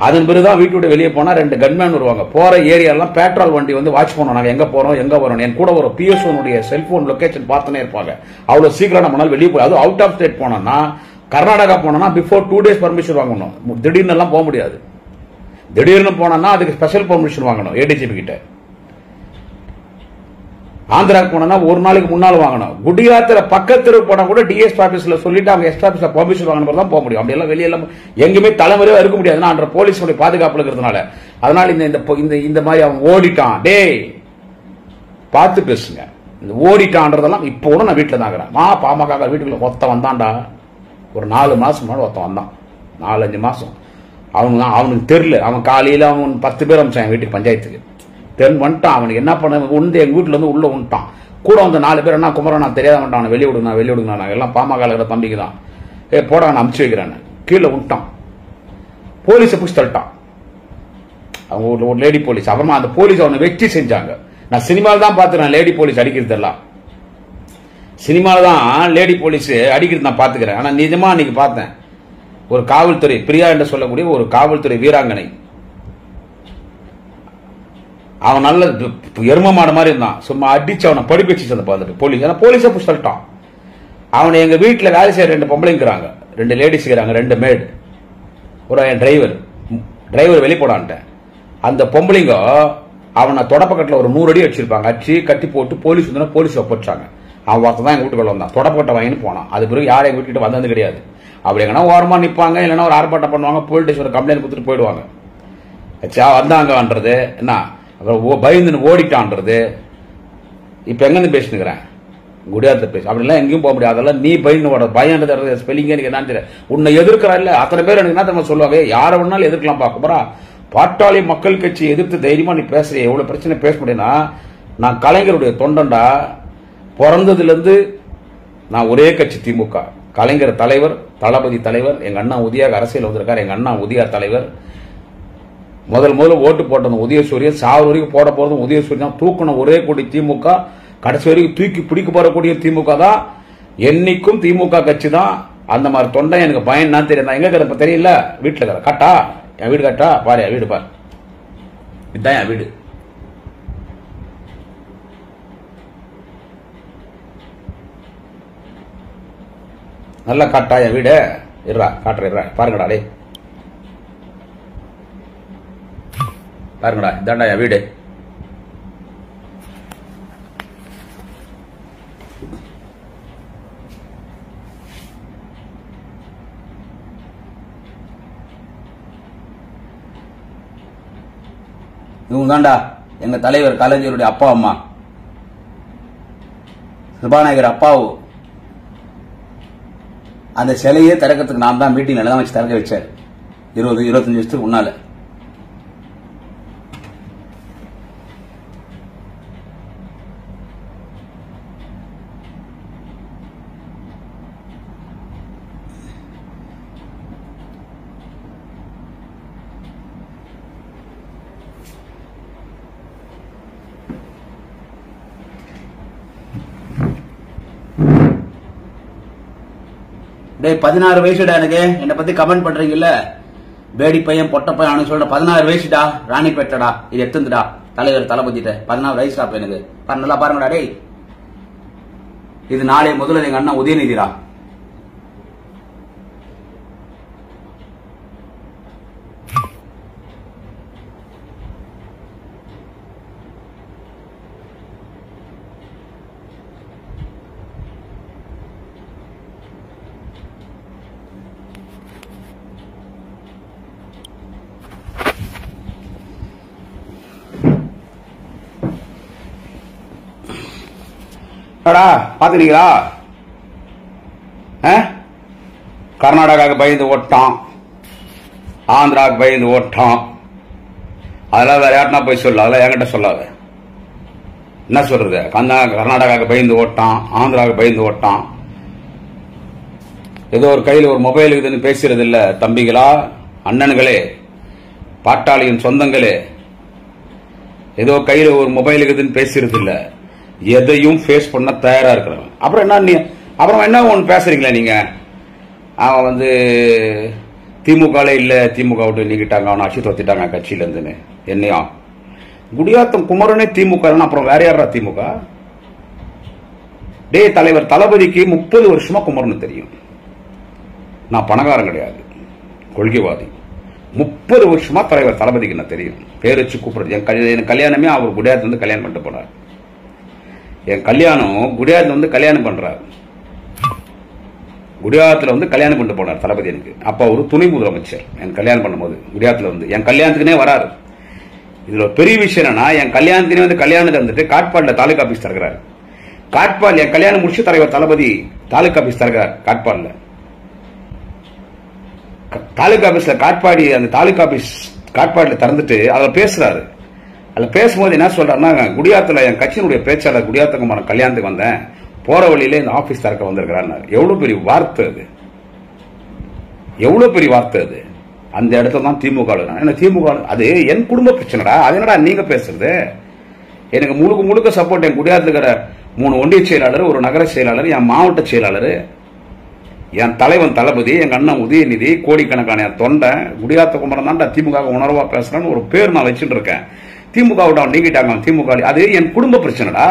அதன் பிறகுதான் வீட்டு விட்டு வெளியே போனா 2 கன்மேன் வருவாங்க. போற ஏரியாலாம் பெட்ரோல் வண்டி வந்து வாட்ச் பண்ணுவோம். நாங்க எங்க போறோம் எங்க வரோம். என் கூட ஒரு பிஎஸ்ஓனுடைய செல்போன் லொகேஷன் பார்த்துனே இருப்பாங்க. அவ்வளவு சீக்கிரம் நம்மளால வெளியே போய், அதுவும் அவுட் ஆஃப் ஸ்டேட் போனோம்னா கர்நாடகா போனோம்னா பிஃபோர் 2 days பர்மிஷன் வாங்கணும். திடீர்னு எல்லாம் போக முடியாது. திடீர்னு போனோம்னா அதுக்கு ஸ்பெஷல் பர்மிஷன் வாங்கணும் ஏடிஜிபி கிட்ட. ஆந்திராவுக்கு போனா ஒரு நாளைக்கு முன்னால வாங்கணும். குடியாத்துல பக்கத்து போனா கூட டிஎஸ்பி ஆபீஸ்ல சொல்லிட்டு அவங்க எஸ்பி ஆபீஸ்ல பர்மிஷன் வாங்கணும் தான் போக முடியும். அப்படி எல்லாம் வெளியெல்லாம் எங்குமே தலைமுறையா இருக்க முடியாது போலீஸோட பாதுகாப்பு இருக்கிறதுனால. அதனால இந்த மாதிரி அவன் ஓடிட்டான், டேய் பார்த்து பேசுங்க. இந்த ஓடிட்டான்றதெல்லாம் இப்போ கூட நான் வீட்டுல தான் இருக்கிறேன். பாமக வீட்டுக்குள்ள ஒருத்தன் வந்தான்டா, ஒரு 4 மாசம் முன்னாடி ஒருத்தன் வந்தான். 4-5 மாசம் அவனுக்கு தெரியல. அவன் காலையில அவன் 10 பேர் அமிச்சான் என் வீட்டுக்கு பஞ்சாயத்துக்கு. வந்துட்டான். அவனுக்கு என்ன பண்ண எங்க வீட்டுல இருந்து உள்ள வந்துட்டான். கூட வந்து 4 பேர் என்ன குமரன் நான் தெரியாத மாட்டான், வெளியே விடுங்க நாங்க எல்லாம் பாமக தம்பிக்கு தான் போட நான் அமுச்சு வைக்கிறேன். கீழே விட்டான். போலீஸை புடிச்சு தள்ளிட்டான். அவங்க ஒரு லேடி போலீஸ். அப்புறமா அந்த போலீஸ் அவனை வெற்றி செஞ்சாங்க. நான் சினிமாவில் தான் பார்த்துக்கிறேன் லேடி போலீஸ் அடிக்கிறது எல்லாம். சினிமாவில் தான் லேடி போலீஸ் அடிக்கிறது நான் பார்த்துக்கிறேன். ஆனா நிஜமா அன்னைக்கு பார்த்தேன். ஒரு காவல்துறை பிரியா என்று சொல்லக்கூடிய ஒரு காவல்துறை வீராங்கனை, அவன் நல்ல எரும மாடு மாதிரி இருந்தான். சும்மா அடிச்சு அவனை படிப்பு வச்சு அந்த போலீஸ். ஏன்னா போலீஸை புடிச்சு தள்ளிட்டான். அவனை எங்க வீட்டில் வேலை செய்ய 2 பொம்பளைங்கிறாங்க, 2 லேடிஸ் இருக்கிறாங்க, 2 மேடு, ஒரு என் டிரைவர் வெளியே போடான்ட்டேன். அந்த பொம்பளைங்க அவனை தொடப்பக்கட்டில் ஒரு 100 அடி அடிச்சிருப்பாங்க. அடிச்சு கட்டி போட்டு போலீஸ் வந்து போலீஸ் ஒப்படைச்சாங்க. அவன் வார்த்தை தான் எங்க வீட்டுக்குள்ள வந்தான். தொடப்பக்கட்டை வாங்கின்னு போனான். அது பிறகு யாரும் எங்க வீட்டுக்கிட்ட வந்தது கிடையாது. அப்படி எங்கன்னா ஓரமா நிற்பாங்க, இல்லைன்னா ஒரு ஆர்ப்பாட்டம் பண்ணுவாங்க, போலீஸ் ஸ்டேஷன் கம்ப்ளைண்ட் கொடுத்துட்டு போயிடுவாங்க. வந்தாங்கன்றது என்ன, அப்புறம் பயந்துன்னு ஓடிட்டான்றது. இப்ப எங்கிருந்து பேசினுக்கிறேன், குடியாத்த பேசு. அப்படிலாம் எங்கேயும் போக முடியாது. அதெல்லாம் நீ பயந்து பயன்றது ஸ்பெல்லிங் எனக்கு என்னன்னு தெரியல. உன்னை எதிர்க்கிறா இல்ல அத்தனை பேர் எனக்கு என்ன தெரியுமா சொல்லுவாங்க, யாரை வேணாலும் எதிர்க்கலாம் பாக்குறா. பாட்டாளி மக்கள் கட்சி எதிர்த்து தைரியமா நீ பேசுறிய, எவ்வளவு பிரச்சனை பேச முடியும்னா, நான் கலைஞருடைய தொண்டன்டா. பிறந்ததுல இருந்து நான் ஒரே கட்சி திமுக. கலைஞர் தலைவர், தளபதி தலைவர், எங்க அண்ணா உதயாக அரசியல் வந்திருக்காரு. எங்க அண்ணா உதயா தலைவர். முதல்ல ஓட்டு போட்டது உதயசூரியன். சாவர வரைக்கும் போட போறதும் உதயசூரியன். தூக்கணும் ஒரே கூடி திமுக. கடைசி வரைக்கும் தூக்கி பிடிக்க போறக்கூடிய திமுக தான். என்னைக்கும் திமுக கட்சி தான். அந்த மாதிரி தொண்டை எனக்கு பயன் தான் தெரியும். எங்க இருக்கிற தெரியல, வீட்டுல இருக்கிற கட்டா, என் வீடு கட்டா பாரு, என் வீடு பாரு, இதுதான் என் வீடு. நல்லா காட்டா என் வீடு. இருறா காட்டுற பாருங்கடா, டே பாருங்கடா, இதாண்டா என் வீடு. இவங்க தாண்டா எங்க தலைவர் கலைஞருடைய அப்பா அம்மா. சபாநாயகர் அப்பாவு அந்த சிலையே திறக்கிறதுக்கு நான் தான் மீட்டிங் தான் வச்சு திறக்க வச்சார் 20-25 வருஷத்துக்கு முன்னால. டே 16 வயசுடா எனக்கு. என்னை பத்தி கமெண்ட் பண்றீங்கல்ல, பேடி பையன் பொட்ட பையன் சொல்ற 16 வயசுடா, ராணிப்பேட்டடா. இது எடுத்துடா தலைவர் தளபதிட்ட 16 வயசுடா எனக்கு. நல்லா பாருங்கடா டே. இது நாளைய முதல்ல எங்க அண்ணா உதயநிதிடா. பாத்துக்கிறீங்களா? கர்நாடகாவுக்கு பயந்து ஓட்டான், ஆந்திராவுக்கு பயந்து ஓட்டான். அதெல்லாம் வேற யாருன்னா போய் சொல்ல, அதெல்லாம் என்கிட்ட சொல்லாத. என்ன சொல்றது? கர்நாடகாவுக்கு பயந்து ஓட்டான், ஆந்திராவுக்கு பயந்து ஓட்டான். ஏதோ ஒரு கையில் ஒரு மொபைல் இருக்குதுன்னு பேசுறது இல்ல தம்பிகளா, அண்ணன்களே, பாட்டாளியின் சொந்தங்களே. ஏதோ கையில் ஒரு மொபைல் இருக்குதுன்னு பேசுறது இல்ல, எதையும் ஃபேஸ் பண்ண தயாரா இருக்கிறவன். அப்புறம் என்ன ஒன்று பேசுறீங்களா நீங்க? அவன் வந்து திமுக இல்ல, திமுக விட்டு நீக்கிட்டாங்க, அவனை அச்சு தொத்திட்டாங்க கட்சியில இருந்துன்னு. என்னையா குடியாத்தம் குமரனே திமுக, அப்புறம் வேற யாரா திமுக? டே தலைவர் தளபதிக்கு 30 வருஷமா குமரன் தெரியும். நான் பணக்காரன் கிடையாது, கொள்கைவாதி. 30 வருஷமா தலைவர் தளபதிக்கு என்ன தெரியும், பேர் வச்சு கூப்பிடுறது. என் கல்யாணமே அவர் குடியாத்துல வந்து கல்யாணம் பண்ணிட்டு போனார். என் கல்யாணம் குடியாத்துல வந்து கல்யாணம் பண்றாரு, குடியாத்துல வந்து கல்யாணம் பண்ணிட்டு போனார் தளபதி எனக்கு. அப்ப ஒரு துணை முதலமைச்சர் என் கல்யாணம் பண்ணும்போது குடியாத்துல வந்து என் கல்யாணத்துக்குனே வராரு. இதுல பெரிய விஷயம் என்னன்னா, என் கல்யாணத்தினே வந்து கல்யாணத்துக்கு வந்துட்டு காட்பாடில் தாலுகா ஆபீஸ் திறக்கிறார். காட்பாடில் என் கல்யாணம் முடிச்சு தலைவர் தளபதி தாலுகா ஆபீஸ் திறக்கிறார். காட்பாடில் தாலுகா ஆபீஸ்ல காட்பாடி அந்த தாலுகா ஆபீஸ் காட்பாடில் திறந்துட்டு அதில் பேசுறாரு. அதில் பேசும்போது என்ன சொல்றாருன்னா, குடியாத்துல என் கட்சியினுடைய பேச்சாளர் குடியாத்தகுமான கல்யாணத்துக்கு வந்தேன், போற வழியில இந்த ஆபீஸ் திறக்க வந்திருக்கிறார். எவ்வளவு பெரிய வார்த்தை அது, எவ்வளவு பெரிய வார்த்தை அது. அந்த இடத்துல தான் திமுக. திமுக அது என் குடும்ப பிரச்சனைடா, அது என்னடா நீங்க பேசுறது? எனக்கு முழுக்க முழுக்க சப்போர்ட் என் குடியாத்துல இருக்கிற 3 ஒன்றிய செயலாளர், ஒரு நகர செயலாளர், என் மாவட்ட செயலாளர், என் தலைவன் தளபதி, எங்க அண்ணன் உதயநிதி, கோடிக்கணக்கான என் தொண்டை. குடியாத்த குமரன் தான்டா திமுக உணர்வா பேசுறான்னு ஒரு பேர் நான் வச்சுட்டு இருக்கேன். திமுக விட நீக்கிட்டாங்க திமுக. அது என் குடும்ப பிரச்சனைடா.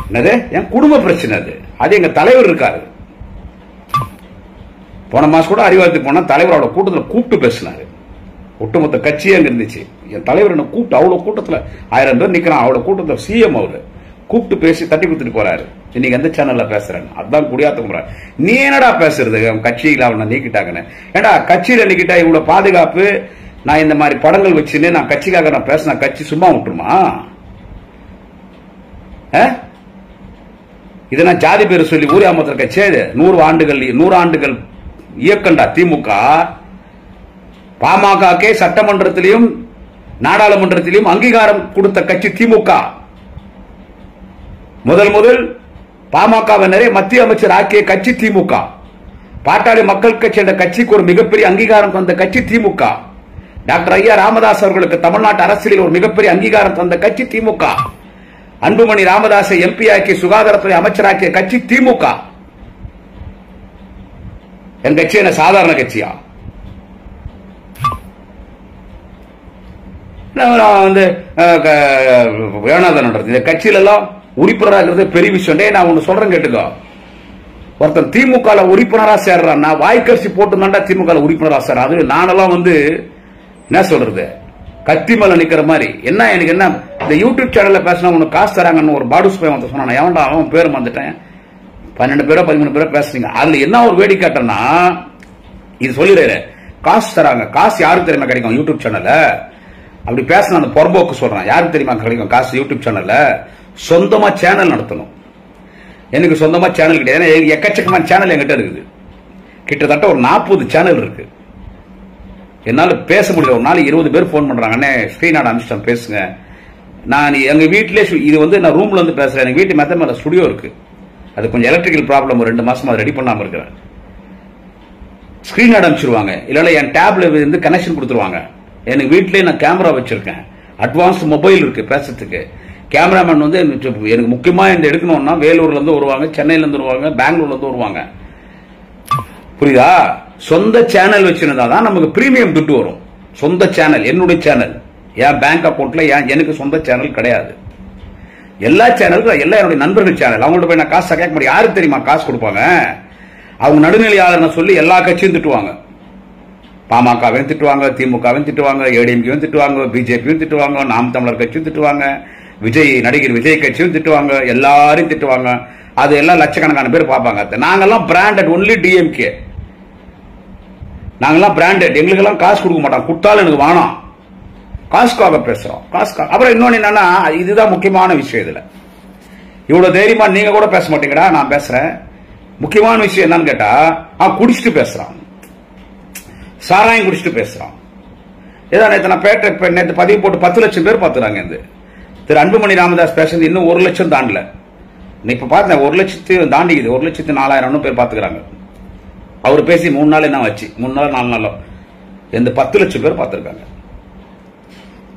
என்னது என் குடும்ப பிரச்சனை? அது எங்க தலைவர் இருக்காரு. போன மாசம் கூட அறிவாலயத்துக்கு போனா தலைவரோட கூட்டத்தில் கூப்பிட்டு பேசினாரு. ஒட்டுமொத்த கட்சியே அங்க இருந்துச்சு. என் தலைவர் என்ன கூப்பிட்டு அவ்வளவு கூட்டத்தில் 1000 பேர் நிக்கிறான். அவ்வளவு கூட்டத்தில் சிஎம் அவரு கூப்பிட்டு பேசி தட்டி கொடுத்துட்டு போறாரு. இன்னைக்கு எந்த சேனல்ல பேசுறேன்? அதான் குடியாத்த. நீ என்னடா பேசுறது? கட்சியில அவனை நீக்கிட்டாங்கன்னு. ஏடா கட்சியில நீக்கிட்டா இவ்வளவு பாதுகாப்பு, நான் இந்த மாதிரி படங்கள் வச்சுன்னு நான் கட்சிக்காக நான் பேசினா கட்சி சும்மா விட்டுருமா? இதை நான் ஜாதி பேர் சொல்லி ஊரியாமத்தில் கட்சி 100 ஆண்டுகள் இயக்கண்டா திமுக. பாமகக்கே சட்டமன்றத்திலையும் நாடாளுமன்றத்திலையும் அங்கீகாரம் கொடுத்த கட்சி திமுக. முதல் பாமகவினரே மத்திய அமைச்சர் ஆக்கிய கட்சி திமுக. பாட்டாளி மக்கள் கட்சி என்ற கட்சிக்கு ஒரு மிகப்பெரிய அங்கீகாரம் தந்த கட்சி திமுக. டாக்டர் ஐயா ராமதாஸ் அவர்களுக்கு தமிழ்நாட்டு அரசியலில் ஒரு மிகப்பெரிய அங்கீகாரம் தந்த கட்சி திமுக. அன்புமணி ராமதாஸை எம்பி ஆக்கிய சுகாதாரத்துறை அமைச்சராக்கிய கட்சி திமுக. என் கட்சி என்ன சாதாரண கட்சியா? வந்து இந்த கட்சியில எல்லாம் உறுப்பினராக பெரிய விஷயம். நான் ஒண்ணு சொல்றேன் கேட்டுக்கோ. ஒருத்தன் திமுக உறுப்பினரா சேர்றான்னா வாய்க்கரிசி போட்டு தாண்டா திமுக உறுப்பினரா சேர்றான். அது நானெல்லாம் வந்து என்ன சொல்றது, கத்தி மேல நிக்கிற மாதிரி. என்ன எனக்கு என்ன இந்த யூடியூப் சேனல்ல பேசினா உனக்கு காசு தராங்கன்னு ஒரு பாடுஸ் பையன் வந்து சொன்னான். எவன்டா அவன் பேர் வந்துட்டேன். 12 பேரோ 13 பேரோ பேசுறீங்க. அதுல என்ன ஒரு வேடி கேட்டேன்னா, இது சொல்லிடுற காசு தராங்க. காசு யாருக்கு தெரியுமா கிடைக்கும் யூடியூப் சேனல்ல? அப்படி பேசின அந்த பொறம்போக்கு சொல்றான். யாருக்கு தெரியுமா கிடைக்கும் காசு யூடியூப் சேனல்ல? சொந்தமா சேனல் நடத்தணும். எனக்கு சொந்தமா சேனல் கிடையாது. எக்கச்சக்கமான சேனல் என்கிட்ட இருக்குது. கிட்டத்தட்ட ஒரு 40 சேனல் இருக்கு. என்னால பேச முடியல. ஒரு நாள் 20 பேர் போன் பண்றாங்க, அண்ணே ஸ்கிரீன் அனுப்பிச்சிட்டேன் பேசுங்க. நான் எங்க வீட்டிலே இது வந்து நான் ரூம்ல வந்து பேசுறேன். எனக்கு வீட்டு மெத்த மேல ஸ்டுடியோ இருக்கு. அது கொஞ்சம் எலக்ட்ரிக்கல் ப்ராப்ளம், 2 மாசமா ரெடி பண்ணாம இருக்கிறேன். ஸ்கிரீன் அனுப்பிச்சிருவாங்க, இல்ல என் டேப்ல இருந்து கனெக்ஷன் கொடுத்துருவாங்க. எனக்கு வீட்டிலேயே நான் கேமரா வச்சிருக்கேன், அட்வான்ஸ் மொபைல் இருக்கு பேசுறதுக்கு. கேமராமேன் வந்து எனக்கு முக்கியமா இந்த எடுக்கணும்னா வேலூர்ல இருந்து வருவாங்க, சென்னையில இருந்து வருவாங்க, பெங்களூர்ல இருந்து வருவாங்க. புரியுதா? சொந்த சேனல் வச்சிருந்தா தான் நமக்கு பிரீமியம் துட்டு வரும். சொந்த சேனல், என்னுடைய சேனல், என் பேங்க் அக்கௌண்ட்ல எனக்கு சொந்த சேனல் கிடையாது. எல்லா சேனலுக்கும் எல்லாம் என்னுடைய நண்பர்கள் சேனல். அவங்கள்ட்ட போய் நான் காசு கேட்க முடியும். யாருக்கு தெரியுமா காசு கொடுப்பாங்க? அவங்க நடுநிலையாளர் சொல்லி எல்லா கட்சியும் திட்டுவாங்க. பாமகவையும் திட்டுவாங்க, திமுகவையும் திட்டுவாங்க, ஏடிஎம்கேயும் திட்டுவாங்க, பிஜேபியும் திட்டுவாங்க, நாம் தமிழர் கட்சியும் திட்டுவாங்க, நடிகர் விஜய் கட்சியும் திட்டுவாங்க, எல்லாரையும் திட்டுவாங்க. அது எல்லாம் லட்சக்கணக்கான பேர் பார்ப்பாங்க. நாங்கெல்லாம் பிராண்டட், ஒன்லி டிஎம்கே. நாங்கெல்லாம் பிராண்டட். எங்களுக்கெல்லாம் காசு கொடுக்க மாட்டோம். கொடுத்தாலும் எனக்கு வேணாம். காசுக்காக பேசுறோம். காசுக்காக. அப்புறம் இன்னொன்னு என்னன்னா, இதுதான் முக்கியமான விஷயம். இதுல இவ்வளவு தைரியமா நீங்க கூட பேச மாட்டீங்கடா. நான் பேசுறேன். முக்கியமான விஷயம் என்னன்னு கேட்டா குடிச்சிட்டு பேசுறான், சாராயம் குடிச்சிட்டு பேசுறான். ஏதோ நேற்று பதிவு போட்டு 10 லட்சம் பேர் பாத்துறாங்க. திரு அன்புமணி ராமதாஸ் பேசுறது இன்னும் 1 லட்சம் தாண்டல. இப்ப பார்த்தேன் 1 லட்சத்து தாண்டிக்குது, 1,04,000 பேர் பாத்துக்கிறாங்க. அவர் பேசி 3 நாள் என்ன வச்சு 3 நாள் 4 நாளோ இந்த 10 லட்சம் பேர் பார்த்திருக்காங்க.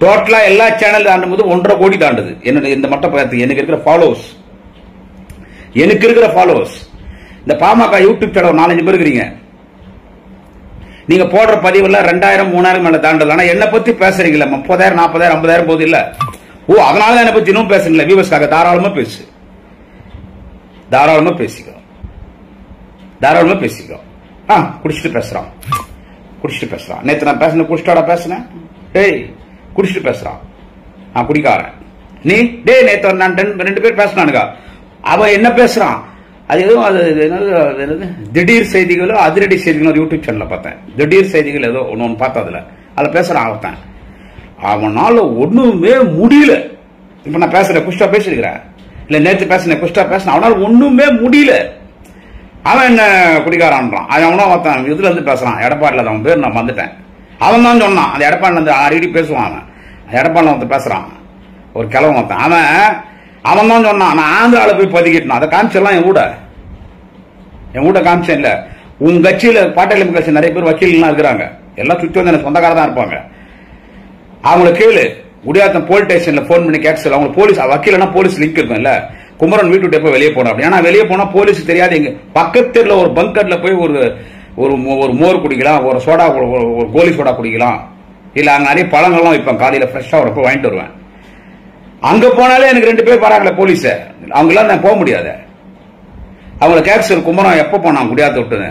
டோட்டலா எல்லா சேனல் தாண்டும் போது 1.5 கோடி தாண்டுது. என்னுடைய இந்த மட்டும் பார்த்து எனக்கு இருக்கிற ஃபாலோவர்ஸ் இந்த பாமக யூடியூப் சேனல் 4-5 பேர் இருக்கிறீங்க. நீங்க போடுற பதிவுலாம் 2000 3000 மேல தாண்டல. ஆனா என்ன பத்தி பேசுறீங்களா 30,000 40,000 50,000 போது இல்ல. அதனாலதான் என்ன பத்தி இன்னும் பேசுறீங்களா? வியூவர்ஸ்க்காக தாராளமா பேசிக்கோ. குடிச்சிட்டு பேசுறான். நேத்து நான் பேசினேன். டேய் குடிச்சிட்டு பேசுறான், குடிக்காரன். நீ டே நேத்து நான் 2 பேர் பேசினானுங்க. அவன் என்ன பேசுறான்? அது எதுவும் திடீர் செய்திகளோ அதிரடி செய்திகளோ யூடியூப் சேனல்ல பார்த்தேன். திடீர் செய்திகள் ஏதோ ஒன்னு பார்த்ததுல அதுல பேசுறான். அவனால ஒண்ணுமே முடியல. இப்ப நான் பேசுறேன், குஷ்டா பேசிருக்கிறேன், இல்ல நேத்து பேசினேன், அவனால ஒண்ணுமே முடியல. அவன் என்ன குடிக்காரான்றான். அவனும் ஒருத்தன் இதுல இருந்து பேசுறான், எடப்பாடியில் அவன் பேர் நான் வந்துட்டேன். அவன் தான் சொன்னான், அந்த எடப்பாடில இருந்து அடிக்கடி பேசுவான். அவன் எடப்பாடியில் ஒருத்தன் பேசுறான், ஒரு கிழவன் ஒருத்தன். அவன் தான் சொன்னான், நான் ஆந்திரால போய் பதிக்கிட்டான். அதை காமிச்செல்லாம் என் கூட காமிச்சேன். இல்ல உங்க கட்சியில பாட்டாளி கட்சி நிறைய பேர் வக்கீல்லாம் இருக்கிறாங்க. எல்லாம் சுற்றி வந்து சொந்தக்கார தான் இருப்பாங்க. அவங்கள கேளு, குடியாத்தம் போலீஸ் ஸ்டேஷன்ல போன் பண்ணி கேட்க அவங்க போலீஸ் வக்கீல்னா போலீஸ் லிங்க் இருக்கும் இல்ல. குமரன் வீட்டு எப்ப வெளியே போனா அப்படி. ஆனா வெளியே போனா போலீஸ் தெரியாது. எங்க பக்கத்துல ஒரு பங்கர்ல போய் ஒரு மோர் குடிக்கலாம், ஒரு சோடா, ஒரு கோலி சோடா குடிக்கலாம். இல்ல அங்க நிறைய பழங்கள்லாம் வைப்பேன், காலையில ஃப்ரெஷ்ஷா ஒரு வாங்கிட்டு வருவேன். அங்க போனாலே எனக்கு 2 பேர் வராங்களே போலீஸ், அவங்க எல்லாம் நான் போக முடியாது. அவங்கள கேட்க குமரன் எப்ப போனான் குடியாத்த விட்டுன்னு.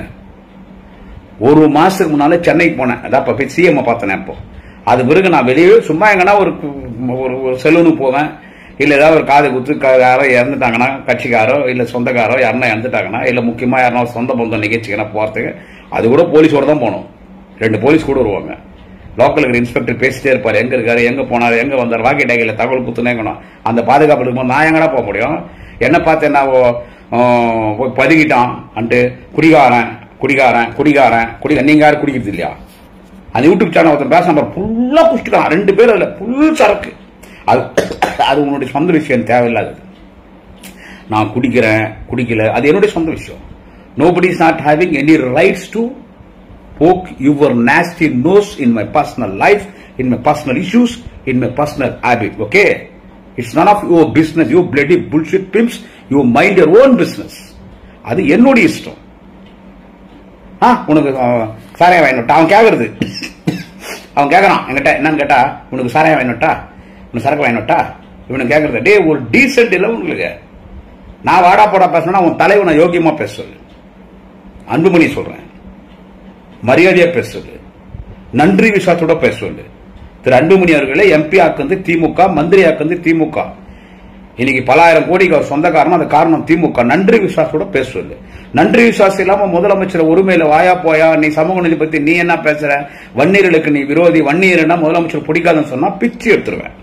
1 மாசத்துக்கு முன்னாலே சென்னைக்கு போனேன். அதான் போய் சிஎம் பார்த்தேன். அப்போ அது பிறகு நான் வெளியே சும்மா எங்கன்னா ஒரு செலூனுக்கு போவேன். இல்ல ஏதாவது ஒரு காது குத்து யாரோ இறந்துட்டாங்கன்னா, கட்சிக்காரோ இல்ல சொந்தக்காரோ யாருன்னா இறந்துட்டாங்கன்னா, இல்ல முக்கியமா யாருன்னா சொந்த பந்த நிகழ்ச்சிக்கு போறதுக்கு அது கூட போலீஸோட தான் போகணும். 2 போலீஸ் கூட வருவாங்க. லோக்கல் இருக்கிற இன்ஸ்பெக்டர் பேசிட்டே இருப்பாரு, எங்க இருக்காரு, எங்க போனாரு, எங்க வந்தாரு, வாக்கி டேக்கில தகவல் குத்துனேங்கணும். அந்த பாதுகாப்பு இருக்கும்போது நான் எங்கடா போக முடியும்? என்ன பார்த்து என்ன பதுக்கிட்டான் அன்ட்டு குடிகாரன் நீங்க யாரும் குடிக்கிறது இல்லையா? அந்த யூடியூப் சேனல் ஒருத்தன் பேச ஃபுல்லா குடிச்சுட்டான். 2 பேர் இல்ல, ஃபுல் சரக்கு. அது உன்னுடைய சொந்த விஷயம், தேவையில்லாதது. நான் குடிக்கல, அது என்னுடைய சொந்த விஷயம். Nobody is not having any rights to poke your nasty nose in my personal life, in my personal issues, in my personal habit. Okay? It's none of your business. You bloody bullshit pimps. You mind your own business. அது என்னுடைய இஷ்டம். உனக்கு சாராயம் வாங்கினோட்டா? அவன் கேட்கறான் என்கிட்ட. என்னன்னு கேட்டா, உனக்கு சாராயம் வாங்கினோட்டா, உனக்கு சரக்கு வாங்கினோட்டா? இவனு கேட்கறது டே ஒரு டீசென்ட் இல்லை உங்களுக்கு. நான் வாடா போடா பேசணும்னா உன் தலைவனை யோகியமா பேச சொல்லு. அன்புமணி சொல்றேன், மரியாதையா பேச சொல்லு, நன்றி விசாரத்தோட பேச சொல்லு. திரு அன்புமணி அவர்களே எம்பி ஆக்குந்து திமுக, மந்திரி ஆக்குந்து திமுக. இன்னைக்கு பலாயிரம் கோடிக்கு அவர் சொந்தக்காரன். அது காரணம் திமுக. நன்றி விசுவாசத்தோட பேச சொல்லு. நன்றி விசுவாசம் இல்லாம முதலமைச்சர் ஒருமையில வாயா போயா நீ சமூக நீதி பத்தி நீ என்ன பேசுற, வன்னியர்களுக்கு நீ விரோதி, வன்னியர்னா முதலமைச்சர் பிடிக்காதுன்னு சொன்னா பிச்சு எடுத்துருவேன்.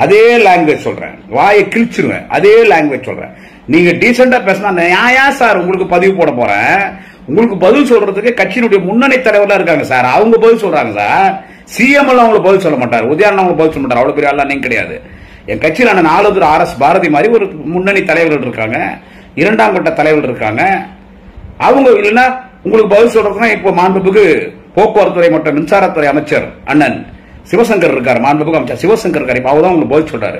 அதே லாங்குவேஜ் சொல்றேன், வாயை கிழிச்சிருவேன். அதே லாங்குவேஜ் சொல்றேன். நீங்க டீசெண்டா பேசினா நான் சார் உங்களுக்கு பதிவு போட போறேன். உங்களுக்கு பதில் சொல்றதுக்கு கட்சியினுடைய முன்னணி தலைவர்லாம் இருக்காங்க சார், அவங்க பதில் சொல்றாங்க சார். சிஎம் எல்லாம் அவங்களுக்கு பதில் சொல்ல மாட்டார், உதயநிதி அவங்களுக்கு பதில் சொல்ல மாட்டார். அவ்வளவு பெரிய ஆளா நீங்க கிடையாது. என் கட்சியில நாலு RS பாரதி மாதிரி ஒரு முன்னணி தலைவர்கள் இருக்காங்க, 2ஆம் கட்ட தலைவர்கள் இருக்காங்க. அவங்க இல்லைன்னா உங்களுக்கு பதில் சொல்றதுன்னா இப்ப மாண்புமிகு போக்குவரத்துறை மற்றும் மின்சாரத்துறை அமைச்சர் அண்ணன் சிவசங்கர் இருக்காரு, மாண்புமிகு அமைச்சர் சிவசங்கர் இருக்காரு. இப்ப அவர்தான் உங்களுக்கு பதில் சொல்றாரு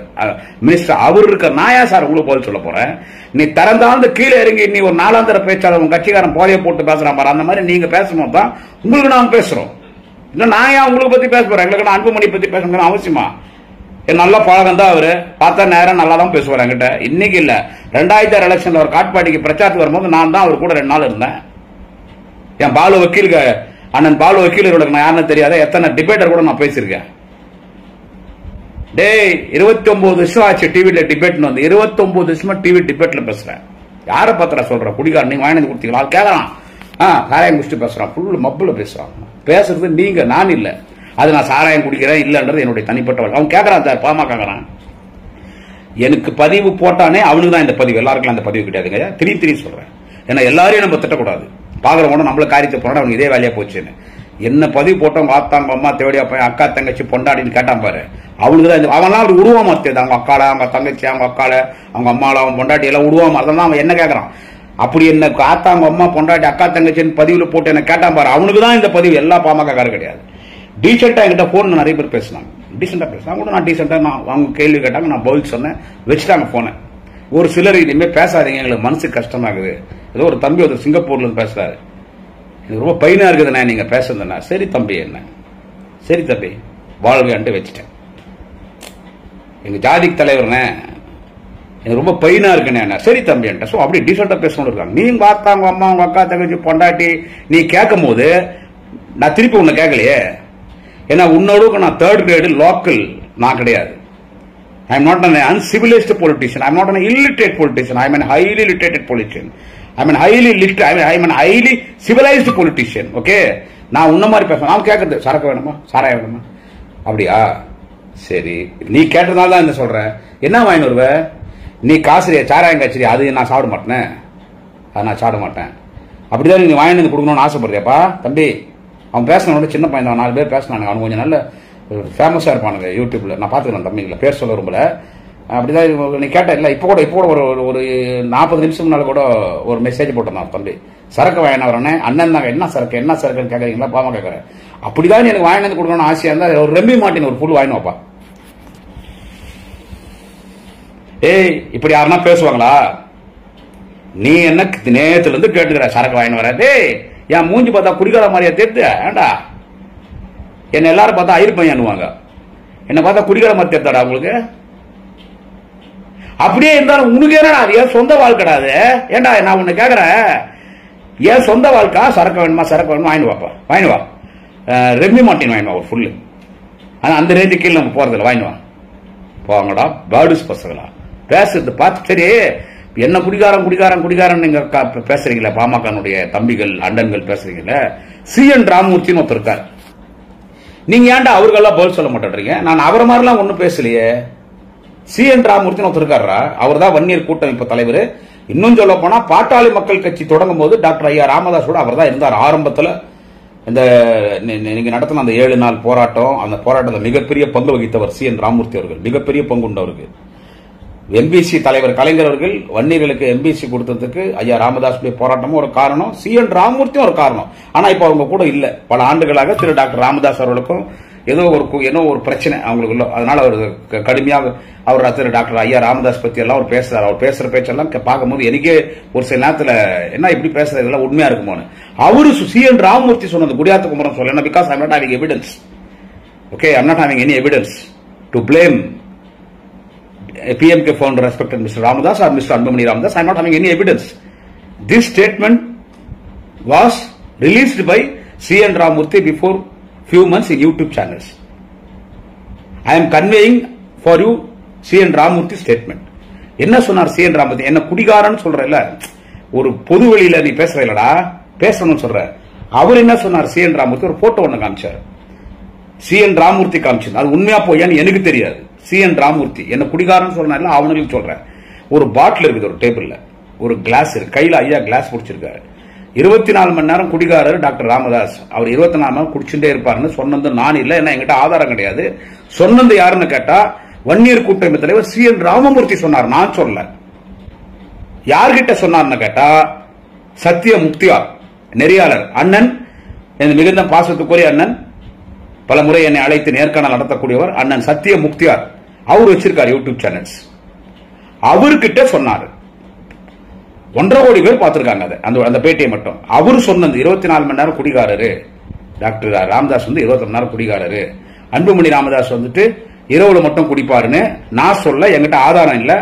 மினிஸ்டர். அவர் இருக்கார். நாயா சார் உங்களுக்கு பதில் சொல்ல போறேன். நீ திறந்தாந்து கீழே இறங்கி நீ ஒரு 4ஆம் தர பேச்சாளர் உங்க கட்சிக்காரன் போதையை போட்டு பேசுறான் பாரு, அந்த மாதிரி நீங்க பேசணும் தான் உங்களுக்கு நாங்க பேசுறோம். இல்ல நான் ஏன் உங்களுக்கு பத்தி பேச போறேன்? எங்களுக்கு அன்புமணி பத்தி பேசணும் அவசியமா? நல்ல பழகம் தான் அவரு, பார்த்தா நேரம் நல்லா தான் பேசுவார் என்கிட்ட. இன்னைக்கு இல்ல, 2006 எலெக்ஷன்ல ஒரு காட்பாடிக்கு பிரச்சாரத்துக்கு வரும்போது நான் தான் அவர் கூட 2 நாள் இருந்தேன். என் பாலு வக்கீலுக்கு அண்ணன் பாலு வக்கீலரோட நான் யாருன்னு தெரியாத எத்தனை டிபேட்டர் கூட நான் பேசியிருக்கேன். டேய் 29 வருஷம் ஆச்சு டிவில டிபேட் வந்து, 29 வருஷமா டிவி டிபேட்ல பேசுறேன். யாரை பத்திர சொல்ற குடிகார நீங்க வாங்கி கொடுத்தீங்களா? கேட்கறான். சாராயம் குடிச்சு பேசுறான், ஃபுல் மப்புல பேசுறான். பேசுறது நீங்க, நான் இல்ல. அது நான் சாராயம் குடிக்கிறேன் இல்லன்றது என்னுடைய தனிப்பட்ட வழக்கு. அவன் கேட்கறான் சார், பாமகறான். எனக்கு பதிவு போட்டானே அவனுக்கு தான் இந்த பதிவு, எல்லாருக்கும் அந்த பதிவு கிடையாதுங்க. 3 சொல்றேன். ஏன்னா எல்லாரையும் நம்ம திட்டக்கூடாது. பாக்குறவங்க நம்மள காரியத்தை போனா அவனுக்கு இதே வேலையா போச்சுன்னு என்ன பதிவு போட்டவங்க ஆத்தாங்க அம்மா தேவடியா பையன் அக்கா தங்கச்சி பொண்டாடின்னு கேட்டான் பாரு. அவனுக்கு தான் அவன்லாம் அப்படி உருவாம தெரியுது. அவங்க அக்கால அவங்க தங்கச்சி அவங்க அக்கால அவங்க அம்மால அவன் பொண்டாட்டி எல்லாம் உருவாம. அதெல்லாம் அவன் என்ன கேட்கறான், அப்படி என்ன ஆத்தாங்க அம்மா பொண்டாட்டி அக்கா தங்கச்சின்னு பதிவுல போட்டு என்ன கேட்டான் பாரு. அவனுக்கு தான் இந்த பதிவு. எல்லா பாமகக்காரரும் கிடையாது. டீசெண்டா என்கிட்ட போன் நிறைய பேர் பேசினாங்க. டீசெண்டா பேசினாங்க கூட. நான் டீசெண்டா அவங்க கேள்வி கேட்டாங்க, நான் பதில் சொன்னேன், வச்சுட்டாங்க போன. ஒரு சிலர் இனிமே பேசாதீங்க, எங்களுக்கு மனசு கஷ்டமாகுது. ஏதோ ஒரு தம்பி ஒரு சிங்கப்பூர்ல இருந்து பேசுறாரு, எனக்கு ரொம்ப பையனா இருக்குதுண்ணா நீங்க பேசுறதுண்ணா. சரி தம்பி, என்ன சரி தம்பி வாழ்வையான்ட்டு வச்சுட்டேன். எங்க ஜாதிக்கு தலைவர்னே எனக்கு ரொம்ப பையனா இருக்குண்ணே. சரி தம்பி என்கிட்ட. ஸோ அப்படி டீசெண்டா பேசணும் இருக்காங்க. நீங்க பார்த்தாங்க அம்மா உங்க அக்கா தங்கச்சி பொண்டாட்டி நீ கேட்கும் போது நான் திருப்பி உன்னை கேட்கலையே. ஏன்னா உன்னோட நான் 3rd grade லோக்கல் நான் கிடையாது. I am not an uncivilized politician. I am not an illiterate politician. I am an highly literate politician. I am an highly civilized politician. Okay? நான் உன்ன மாதிரி பேசுறேன். நான் கேட்கறது சரக்கு வேணுமா சாராயம் வேணுமா அப்படியா? சரி, நீ கேட்டதால தான் என்ன சொல்றேன். என்ன வாங்கி வருவ நீ? காசுறிய சாராயம் காய்ச்சறியா? அது நான் சாப்பிட மாட்டேன். அது நான் சாப்பிட மாட்டேன். அப்படிதான் நீங்க வாங்கி வந்து கொடுக்கணும்னு ஆசைப்படுறியாப்பா தம்பி? அவன் பேசினோட சின்ன பையன் தான், 4 பேர் பேசினானுங்க. அவன் கொஞ்சம் நல்ல ஃபேமஸா இருப்பானுங்க யூடியூப்ல. நான் பாத்துக்கிறேன் தம்பிங்கள, பேர் சொல்ல விரும்பல. அப்படிதான் நீ கேட்ட இல்ல. இப்ப கூட ஒரு 40 நிமிஷம் முன்னால கூட ஒரு மெசேஜ் போட்டிருந்தான் தம்பி, சரக்கு வாங்கின வரனே அண்ணன் தாங்க. என்ன சரக்குன்னு கேட்கறீங்களா? பாமா கேட்கறேன். அப்படிதான் எனக்கு வாங்கி வந்து கொடுக்கணும்னு ஆசையா இருந்தா ஒரு ரெம்பி மாட்டின் ஒரு புல் வாங்கினோப்பா. ஏய், இப்படி யாருன்னா பேசுவாங்களா? நீ என்ன நேத்துல இருந்து கேட்டுக்கிற சரக்கு வாங்கின வர? டேய், என் மூஞ்சி பார்த்தா குடிக்காத மாதிரியா தெரியுது? ஏண்டா என்ன எல்லாரும் பார்த்தா ஐயர் பையன்னுவாங்க, என்ன பார்த்தா குடிக்கிற மாதிரி தெரியாதா உங்களுக்கு? அப்படியே இருந்தாலும் உனக்கு என்ன அது ஏன் சொந்த வாழ்க்கைடாது? ஏண்டா நான் உன்னை கேட்கறேன், ஏன் சொந்த வாழ்க்கை சரக்கு வேணுமா சரக்கு வேணுமா வாங்கி வாப்பா, வாங்கி வா. ரெம்பி மாட்டின் வாங்கி வா ஒரு ஃபுல்லு. ஆனா அந்த ரேஞ்சு கீழே நம்ம போறதில்ல. வாங்கி வா போங்கடா பேர்டுஸ் பசங்களா பேசுறது பார்த்து. சரி, என்ன குடிகாரன் நீங்க பேசுறீங்களா? பாமகனுடைய தம்பிகள் அண்டன்கள் பேசுறீங்களா? CN ராமமூர்த்தின்னு ஒருத்தர் இருக்காரு. நீங்க ஏன்டா அவர்களெல்லாம் பதில் சொல்ல மாட்டேன்றீங்க? நான் அவரை மாதிரிலாம் ஒன்னும் பேசலையே. CN ராமமூர்த்தின்னு ஒருத்தர் இருக்காரா? அவர் தான் வன்னியர் கூட்டமைப்பு தலைவர். இன்னும் சொல்ல போனா பாட்டாளி மக்கள் கட்சி தொடங்கும் போது டாக்டர் ஐயா ராமதாஸோட அவர் தான் இருந்தார் ஆரம்பத்தில். இந்த நீங்க நடத்தின அந்த 7 நாள் போராட்டம், அந்த போராட்டத்தில் மிகப்பெரிய பங்கு வகித்தவர் CN ராமமூர்த்தி அவர்கள். மிகப்பெரிய பங்கு உண்டவருக்கு. MBC தலைவர் கலைஞர் அவர்கள் வன்னியர்களுக்கு MBC கொடுத்ததுக்கு ஐயா ராமதாஸுடைய போராட்டமும் ஒரு காரணம், CN ராமமூர்த்தியும் ஒரு காரணம். ஆனா இப்ப அவங்க கூட இல்ல. பல ஆண்டுகளாக திரு டாக்டர் ராமதாஸ் அவர்களுக்கும் ஏதோ ஒரு பிரச்சனை அவங்களுக்குள்ள. அதனால அவர் கடுமையாக அவர் திரு டாக்டர் ஐயா ராமதாஸ் பத்தி எல்லாம் அவர் பேசுறாரு. அவர் பேசுற பேச்செல்லாம் பார்க்கும்போது எனக்கே ஒரு சில நேரத்துல என்ன இப்படி பேசுறதுல உண்மையா இருக்குமோன்னு. அவரு CN ராமமூர்த்தி சொன்னது குடியாத்த குமரன் சொல்ல, because I am not having evidence. Okay, I am not having any evidence to blame PMK founder respected Mr. Ramadas or Mr. Anbumani Ramadas. I am not having any evidence. This statement was released by CN Ramamurthy before few months in YouTube channels. I am conveying for you CN Ramamurthy statement. என்ன சொன்னார் CN Ramamurthy? என்ன குடிகாரன்னு சொல்றல, ஒரு பொது வெளியில நீ பேசுற இல்லடா, பேசணும்னு சொல்ற. அவர் என்ன சொன்னார் CN Ramamurthy? ஒரு போட்டோ ஒண்ணு காமிச்சார். CN Ramamurthy காமிச்சது. அது உண்மையா போயான்னு எனக்கு தெரியாது. CN Ramamurthy என்ன குடிகாரன்னு சொல்றேன், அவனுக்கு சொல்றேன். ஒரு பாட்டில் இருக்குது ஒரு டேபிள்ல, ஒரு கிளாஸ் இருக்கு, கையில ஐயா கிளாஸ் குடிச்சிருக்காரு. 24 மணி நேரம் குடிகாரர் டாக்டர் ராமதாஸ். அவர் 24 மணி நேரம் குடிச்சுட்டே இருப்பாருன்னு சொன்னது நான் இல்ல. ஏன்னா என்கிட்ட ஆதாரம் கிடையாது. சொன்னது யாருன்னு கேட்டா வன்னியர் கூட்டமைப்பு தலைவர் CN ராமமூர்த்தி சொன்னார், நான் சொல்ல. யார்கிட்ட சொன்னார்னு கேட்டா சத்திய முக்தியார் நெறியாளர் அண்ணன், மிகுந்த பாசத்துக்குரிய அண்ணன், பல முறை என்னை அழைத்து நேர்காணல் நடத்தக்கூடியவர் அண்ணன் சத்திய முக்தியார். அவர் வச்சிருக்காரு யூடியூப் சேனல்ஸ். அவர்கிட்ட சொன்னாரு. 1.5 கோடி பேர் பார்த்திருக்காங்க அந்த பேட்டியை மட்டும். அவரு சொன்னது 24 மணி நேரம் குடிகாரரு டாக்டர் ராமதாஸ், 24 மணி நேரம் குடிகாரரு. அன்புமணி ராமதாஸ் இரவுல மட்டும் குடிப்பாருன்னு நான் சொல்ல, என்கிட்ட ஆதாரம் இல்ல.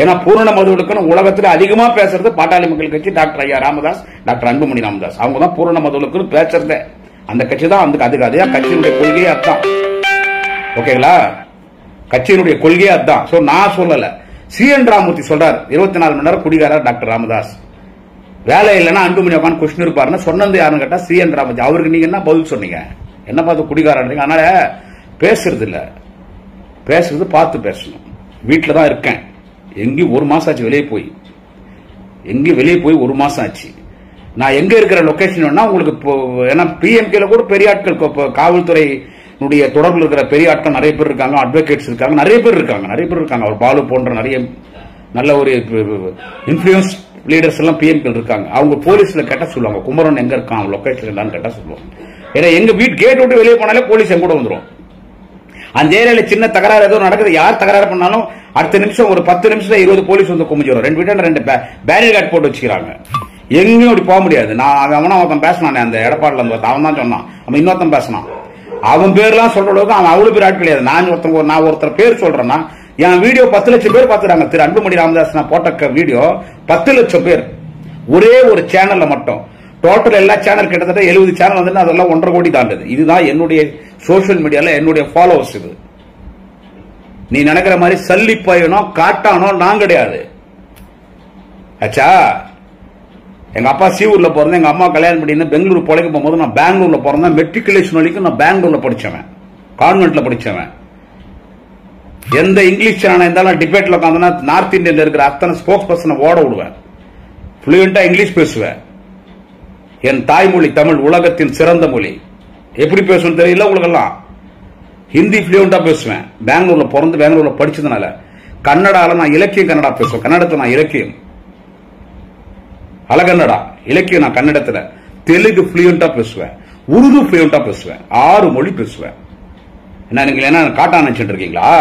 ஏன்னா பூரண மதுவிலக்குன்னு உலகத்துல அதிகமா பேசுறது பாட்டாளி மக்கள் கட்சி, டாக்டர் ஐயா ராமதாஸ், டாக்டர் அன்புமணி ராமதாஸ். அவங்க தான் பூரண மதுவிலக்குன்னு பேசுறதே. அந்த கட்சி தான் அதுக்கு அதே கட்சியினுடைய கொள்கையே அதுதான். ஓகேங்களா? கட்சியினுடைய கொள்கையே அதுதான். சோ நான் சொல்லல, CN ராமமூர்த்தி சொல்றாரு 24 மணி நேரம் குடிகாரர் டாக்டர் ராமதாஸ். வேலை இல்லைன்னா அன்புமணி உட்காந்து குஷ்ணு இருப்பாருன்னு சொன்னது யாருன்னு கேட்டா CN ராமமூர்த்தி. அவருக்கு நீங்க என்ன பதில் சொன்னீங்க? என்ன பார்த்து குடிகாரன்? அதனால பேசுறது இல்ல, பேசுறது பார்த்து பேசணும். வீட்டுல தான் இருக்கேன், எங்கேயும் 1 மாசம் ஆச்சு வெளியே போய். எங்கேயும் வெளியே போய் 1 மாசம் ஆச்சு. நான் எங்க இருக்கிற லொகேஷன் உங்களுக்கு ஏன்னா பிஎம்கேல கூட பெரிய ஆட்கள் காவல்துறை தொடர்பில் இருக்கிற பெரிய ஆட்கள் நிறைய பேர் இருக்காங்க, அட்வொகேட்ஸ் இருக்காங்க, நிறைய பேர் இருக்காங்க. அவர் பாலு போன்ற நிறைய நல்ல ஒரு இன்ஃபுளுன்ஸ் லீடர்ஸ் எல்லாம் பிஎம்கே இருக்காங்க. அவங்க போலீஸ்ல கேட்டா சொல்லுவாங்க குமரன் எங்க இருக்கான் லொகேஷன் என்னன்னு கேட்டா சொல்லுவாங்க. ஏன்னா எங்க வீட்டு கேட் விட்டு வெளியே போனாலே போலீஸ் எங்க கூட வந்துடும். அந்த ஏரியால சின்ன தகராறு ஏதோ நடக்குது, யார் தகராறு பண்ணாலும் அடுத்த நிமிஷம் ஒரு 10 நிமிஷத்துல 20 போலீஸ் வந்து குமிஞ்சிடும். 2 வீட்டாண்ட 2 பேரிகார்ட் போட்டு வச்சுக்கிறாங்க. எங்கேயும் அப்படி போக முடியாது. நான் அவன் பேசினானே அந்த எடப்பாடில இருந்து அவன் தான் சொன்னான், அவன் இன்னொருத்தன் பேசினான். அவன் பேர்லாம் சொல்ற அளவுக்கு அவன் அவ்வளவு பேர் ஆட் கிடையாது. நான் ஒருத்தர் பேர் சொல்றேன்னா என் வீடியோ 10 லட்சம் பேர் பாத்துறாங்க. திரு அன்புமணி ராமதாஸ் நான் போட்ட வீடியோ 10 லட்சம் பேர் ஒரே ஒரு சேனல்ல மட்டும். டோட்டல் எல்லா சேனல் கிட்டத்தட்ட 70 சேனல் வந்து அதெல்லாம் 1.5 கோடி தாண்டது. இதுதான் என்னுடைய சோசியல் மீடியால என்னுடைய ஃபாலோவர்ஸ். இது நீ நினைக்கிற மாதிரி சல்லி பையனோ காட்டானோ நான் கிடையாது. ஆச்சா, எங்க அப்பா சீவூர்ல பிறந்தேன், எங்க அம்மா கல்யாணம் பண்ணி பெங்களூர் பொழைக்க போகும்போது நான் பெங்களூர்ல பிறந்தேன். மெட்ரிகுலேஷன் வரைக்கும் நான் பெங்களூர்ல படிச்சவன், கான்வென்ட்ல படிச்சவன். எந்த இங்கிலீஷ் சேனல் இருந்தாலும் டிபேட்ல உட்காந்தா நார்த் இந்தியன்ல இருக்கிற அத்தனை ஸ்போக்ஸ் பர்சனை ஓட விடுவேன். ஃப்ளூயண்டா இங்கிலீஷ் பேசுவேன். என் தாய்மொழி தமிழ் உலகத்தின் சிறந்த மொழி. எப்படி பேசணும் தெரியல உங்களுக்கெல்லாம். ஹிந்தி ஃப்ளூயண்டா பேசுவேன். பெங்களூர்ல பிறந்து பெங்களூர்ல படிச்சதுனால. கன்னடால நான் இலக்கியம் கன்னடா பேசுவேன். கன்னடத்துல நான் இலக்கியம் அலகன்னடா இலக்கியம் நான் கன்னடத்துல. தெலுங்கு ஃப்ளூயண்டா பேசுவேன். உருது ஃப்ளூயண்டா பேசுவேன். 6 மொழி பேசுவேன். என்ன காட்டா நினைச்சிட்டு இருக்கீங்களா?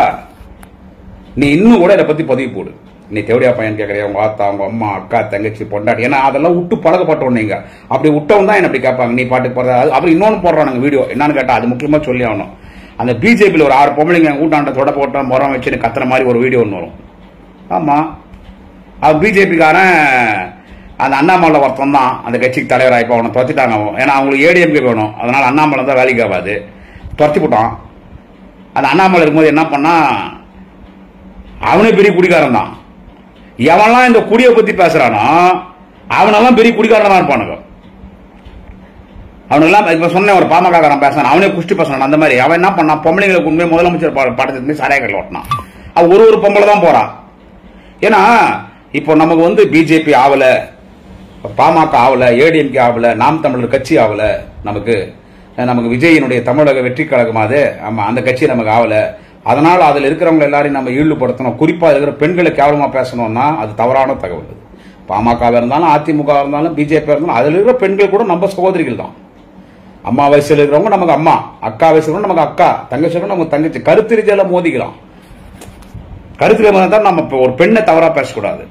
நீ இன்னும் கூட இதை பத்தி பதிவு போடு. நீ தேவடியா பையன் கேட்கறியா, உங்க ஆத்தா, உங்க அம்மா, அக்கா, தங்கச்சி, பொண்டாட்டி, ஏன்னா அதெல்லாம் விட்டு பழகப்பட்டோம். நீங்க அப்படி விட்டவன் தான் என்ன அப்படி கேட்பாங்க. நீ பாட்டு போடுற அப்புறம் இன்னொன்னு போடுறானுங்க வீடியோ. என்னன்னு கேட்டா அது முக்கியமா சொல்லி ஆகணும். அந்த பிஜேபியில் ஒரு 6 பொம்பளைங்க ஊட்டாண்ட தொட போட்ட முறம் வச்சு கத்துற மாதிரி ஒரு வீடியோ ஒன்று வரும். ஆமா, அவன் பிஜேபிக்காரன் அந்த அண்ணாமலை ஒருத்தன் தான் அந்த கட்சிக்கு தலைவராக. இப்போ அவனை துரத்திட்டாங்க. ஏன்னா அவங்களுக்கு ஏடிஎம்கே வேணும். அதனால அண்ணாமலை தான் வேலைக்கு ஆகாது. துரத்தி போட்டான். அந்த அண்ணாமலை இருக்கும்போது என்ன பண்ணா, அவனே பெரிய குடிகாரன் தான். எவன்லாம் இந்த குடியை பத்தி பேசுறானோ அவனெல்லாம் பெரிய குடிகாரன் தான் இருப்பானுங்க. அவனெல்லாம் இப்ப சொன்ன ஒரு பாமகக்காரன் பேசுறான், அவனே குஷ்டி பேசுறான். அந்த மாதிரி அவன் என்ன பண்ணான், பொம்பளைங்களுக்கு உண்மையை முதலமைச்சர் படத்துக்கு சாராய கடையில் ஓட்டினான். அவன் ஒரு பொம்பளை தான் போறான். ஏன்னா இப்போ நமக்கு வந்து பிஜேபி ஆகல, பாமக ஆகல, ஏடிஎம்கே ஆகல, நாம் தமிழர் கட்சி ஆகல, நமக்கு விஜயினுடைய தமிழக வெற்றி கழகமாது அந்த கட்சி நமக்கு ஆகல. அதனால அதுல இருக்கிறவங்க எல்லாரையும் நம்ம ஈடுபடுத்தணும். குறிப்பா இருக்கிற பெண்களை கேவலமா பேசணும்னா அது தவறான தகவல். பாமக இருந்தாலும், அதிமுக இருந்தாலும், பிஜேபி இருந்தாலும் அதுல இருக்கிற பெண்கள் கூட நம்ம சகோதரிகள் தான். அம்மா வயசுல இருக்கிறவங்க நமக்கு அம்மா, அக்கா வயசுல நமக்கு அக்கா, தங்கச்சி நமக்கு தங்கச்சி. கருத்து ரீதியில மோதிக்கலாம். கருத்து ரீதியாக நம்ம ஒரு பெண்ணை தவறா பேசக்கூடாது.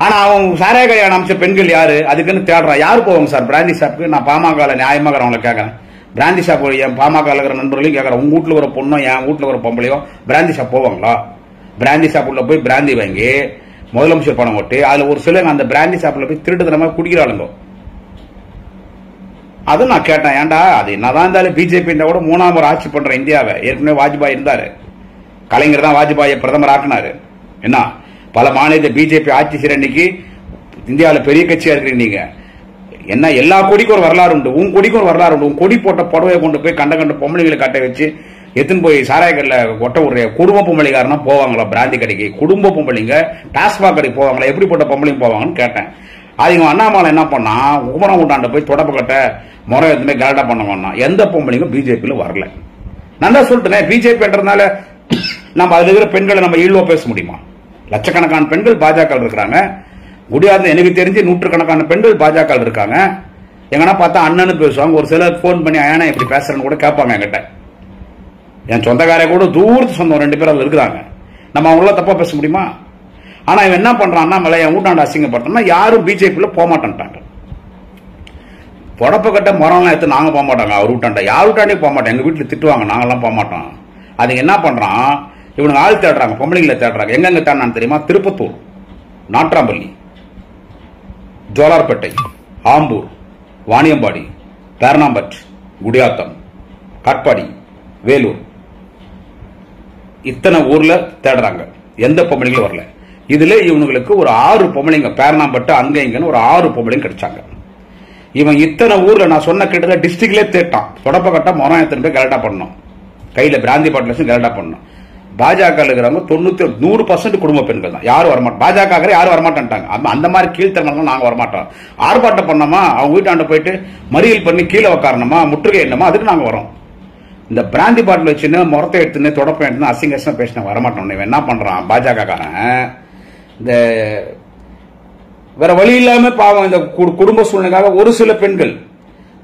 ஆனா அவன் சாராய கல்யாணம் அமைச்ச பெண்கள் யாரு அதுக்குன்னு தேடுறான். யாரு போவாங்க சார் பிராந்தி ஷாப்புக்கு? நான் பாமக நியாயமாக அவங்களை கேட்கறேன். பிராந்தி ஷாப் என் பாமக இருக்கிற நண்பர்களையும் கேட்கறேன். உங்க வீட்டுல ஒரு பொண்ணோ என் வீட்டுல ஒரு பொம்பளையோ பிராந்தி ஷாப் போவாங்களா? பிராந்தி ஷாப் உள்ள போய் பிராந்தி வாங்கி முதலமைச்சர் பணம் ஓட்டு அதுல ஒரு சிலங்க அந்த பிராந்தி ஷாப்ல போய் திருட்டுத்தனமா குடிக்கிறாளுங்க. அது நான் கேட்டேன், ஏன்டா அது என்னதான் இருந்தாலும் பிஜேபி கூட 3ஆம் முறை ஆட்சி பண்ற இந்தியாவை. ஏற்கனவே வாஜ்பாய் இருந்தாரு, கலைஞர் தான் வாஜ்பாயை பிரதமர் ஆக்கினாரு. என்ன பல மாநில பிஜேபி ஆட்சி செய்யற இன்னைக்கு இந்தியாவில் பெரிய கட்சியா இருக்கிறீங்க நீங்க. என்ன எல்லா கொடிக்கும் ஒரு வரலாறு உண்டு. உன் கொடிக்கும் ஒரு வரலாறு உண்டு. உன் கொடி போட்ட புடவையை கொண்டு போய் கண்ட பொம்பளைகளை கட்ட வச்சு எத்தனை போய் சாராயக்கல்ல ஒட்ட விடுற குடும்ப பொம்பளைக்காரனா போவாங்களா பிராந்தி கடைக்கு? குடும்ப பொம்பளைங்க டாஸ்மாக் கடைக்கு போவாங்களா? எப்படி போட்ட பொம்பளைங்க போவாங்கன்னு கேட்டேன். அது அண்ணாமலை என்ன பண்ணா, குமரம் ஊட்டாண்ட போய் தொடப்பு கட்ட முறை எதுவுமே கரெக்டா பண்ண எந்த பொம்பளைங்க பிஜேபியில வரல. நான் தான் சொல்லிட்டேன், பிஜேபின்றதுனால நம்ம அதுல இருக்கிற பெண்களை நம்ம ஈழ்வா பேச முடியுமா? லட்சக்கணக்கான பெண்கள் பாஜக இருக்கிறாங்க. முடியாது எனக்கு தெரிஞ்சு 100கணக்கான பெண்கள் பாஜக இருக்காங்க. எங்கன்னா பார்த்தா அண்ணன்னு பேசுவாங்க. ஒரு சிலர் போன் பண்ணி ஏன்னா இப்படி பேசுறேன்னு கூட கேட்பாங்க என்கிட்ட. என் சொந்தக்கார கூட தூரத்து சொந்தம் 2 பேர் அதுல இருக்கிறாங்க. நம்ம அவங்கள தப்பா பேச முடியுமா? ஆனா இவன் என்ன பண்றான், அண்ணாமலை என் வீட்டாண்ட அசிங்கப்படுத்தோம்னா யாரும் பிஜேபியில போக மாட்டேன்ட்டாங்க. புடப்ப கட்ட மரம்லாம் எடுத்து நாங்க போக மாட்டாங்க. அவர் வீட்டாண்ட யார் வீட்டாண்டே போக மாட்டோம். எங்க வீட்டுல திட்டுவாங்க, நாங்கெல்லாம் போக மாட்டோம். அதுக்கு என்ன பண்றான், இவனுங்க ஆள் தேடுறாங்க, பொம்பளைங்களை தேடுறாங்க. எங்கெங்க தேடினான்னு தெரியுமா? திருப்பத்தூர், நாட்ராம்பள்ளி, ஜோலார்பேட்டை, ஆம்பூர், வாணியம்பாடி, பேரணாம்பட், குடியாத்தம், காட்பாடி, வேலூர், இத்தனை ஊர்ல தேடுறாங்க. எந்த பொம்பளைங்களும் வரல. இதுல இவனுங்களுக்கு ஒரு 6 பொம்பளைங்க பேரணாம்பட்டு அங்க இங்கன்னு ஒரு 6 பொம்பளைங்க கிடைச்சாங்க. இவன் இத்தனை ஊர்ல நான் சொன்ன கிட்ட டிஸ்ட்ரிக்ட்லேயே தேட்டான். தொடப்ப கட்ட மரம் எத்தனை பேர் கரெக்டா பண்ணணும், கையில பிராந்தி பாட்டில் கரெக்டா பண்ணணும். பாஜக இருக்கிறவங்க 100% குடும்ப பெண்கள் தான். யாரும் வரமாட்டோம். பாஜக யாரும் வரமாட்டாங்க. அந்த மாதிரி கீழ்த்தரமா நாங்க வரமாட்டோம். ஆர்ப்பாட்டம் பண்ணோமா, அவங்க வீட்டாண்ட போயிட்டு மறியல் பண்ணி கீழே உக்காரணுமா, முற்றுகை என்னமா, அதுக்கு நாங்க வரோம். இந்த பிராந்தி பாட்டில் வச்சுன்னு முறத்தை எடுத்துன்னு தொடப்பம் எடுத்துன்னு அசிங்க பேசின வரமாட்டோம். என்ன பண்றான் பாஜக காரன், இந்த வேற வழி இல்லாம பாவம் இந்த குடும்ப சூழ்நிலைக்காக ஒரு சில பெண்கள்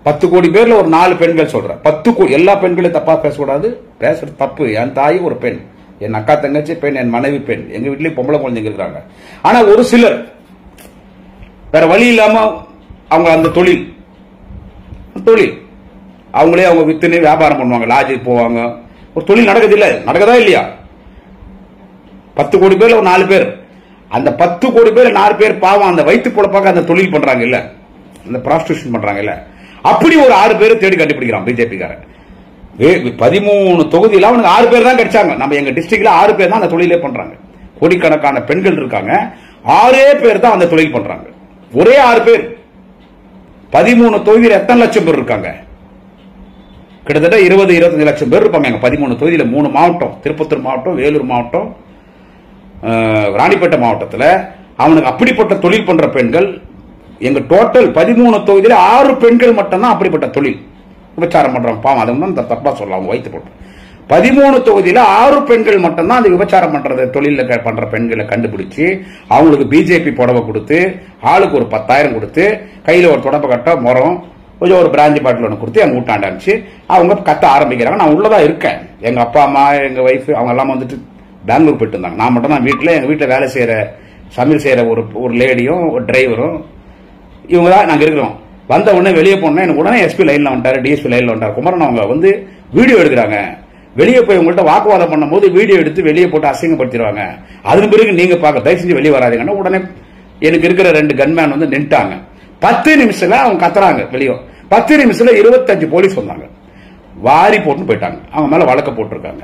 10 கோடி பேர்ல ஒரு 4 பெண்கள் சொல்றேன். 10 கோடி எல்லா பெண்களையும் தப்பா பேசக்கூடாது, பேசுறது தப்பு. என் தாய் ஒரு பெண், என் அக்கா தங்கச்சி பெண், என் மனைவி பெண், எங்க வீட்லயும் பொம்பளை குழந்தைங்க இருக்கிறாங்க. ஆனா ஒரு சிலர் வேற வழி இல்லாம அவங்க அந்த தொழில் அவங்களே அவங்க வித்துன்னு வியாபாரம் பண்ணுவாங்க, லாட்ஜுக்கு போவாங்க. ஒரு தொழில் நடக்குது இல்ல, நடக்குதா இல்லையா? 10 கோடி பேர்ல ஒரு 4 பேர், அந்த 10 கோடி பேர் 4 பேர் பாவம் அந்த வயிற்று பொழப்பாக அந்த தொழில் பண்றாங்க இல்ல, அந்த ப்ராஸ்டியூஷன் பண்றாங்க இல்ல, அப்படி ஒரு 6 பேரை தேடி கண்டுபிடிக்கிறான் பிஜேபி காரன். 13 தொகுதியில் அவனுக்கு 6 பேர் தான் கிடைச்சாங்க. நம்ம எங்க டிஸ்ட்ரிக்ட்ல 6 பேர் தான் அந்த தொழிலே பண்றாங்க. கோடிக்கணக்கான பெண்கள் இருக்காங்க, 6 பேர் தான் அந்த தொழில் பண்றாங்க. ஒரே 6 பேர் 13 தொகுதியில் எத்தனை லட்சம் பேர் இருக்காங்க? கிட்டத்தட்ட 20-25 லட்சம் பேர் இருப்பாங்க. 13 தொகுதியில் 3 மாவட்டம், திருப்பத்தூர் மாவட்டம், வேலூர் மாவட்டம், ராணிப்பேட்டை மாவட்டத்தில் அவனுக்கு அப்படிப்பட்ட தொழில் பண்ற பெண்கள். எங்க டோட்டல் 13 தொகுதியில் 6 பெண்கள் மட்டும்தான் அப்படிப்பட்ட தொழில் விபச்சாரம் பண்றாங்க. பாவம், அதை தப்பா சொல்லலாம், வைத்து போட்டு 13 தொகுதியில் 6 பெண்கள் மட்டும்தான் அந்த விபச்சாரம் பண்றது தொழில பண்ற பெண்களை கண்டுபிடிச்சு அவங்களுக்கு பிஜேபி புடவை கொடுத்து ஆளுக்கு ஒரு 10,000 கொடுத்து கையில ஒரு தொடப்ப கட்ட முறம் கொஞ்சம் ஒரு பிராந்தி பாட்டில் ஒன்று கொடுத்து எங்க வீட்டாண்ட அனுப்பிச்சு அவங்க கத்த ஆரம்பிக்கிறாங்க. நான் உள்ளதா இருக்கேன். எங்க அப்பா அம்மா எங்க ஒய்ஃப் அவங்க எல்லாம் வந்துட்டு பெங்களூர் போயிட்டு இருந்தாங்க. நான் மட்டும் தான் வீட்டில், எங்க வீட்டில் வேலை செய்யற சமையல் செய்யற ஒரு லேடியும் ஒரு டிரைவரும் இவங்க தான் நாங்க இருக்கிறோம். வந்த உடனே வெளியே போனோம், எனக்கு உடனே எஸ்பி லைன்ல வந்துட்டாரு, டிஎஸ்பி லைன்ல வந்துட்டாரு குமரன். அவங்க வந்து வீடியோ எடுக்கிறாங்க. வெளியே போய் உங்கள்கிட்ட வாக்குவாதம் பண்ணும் போது வீடியோ எடுத்து வெளியே போட்டு அசிங்கப்படுத்திடுவாங்க. அதன் பிறகு நீங்க பார்க்க தயவு செஞ்சு வெளியே வராதுங்கன்னா உடனே எனக்கு இருக்கிற 2 கன்மேன் வந்து நின்ட்டாங்க. 10 நிமிஷத்துல அவங்க கத்துறாங்க வெளியே. 10 நிமிஷத்துல 25 போலீஸ் வந்தாங்க, வாரி போட்டு போயிட்டாங்க. அவங்க மேல வழக்க போட்டிருக்காங்க.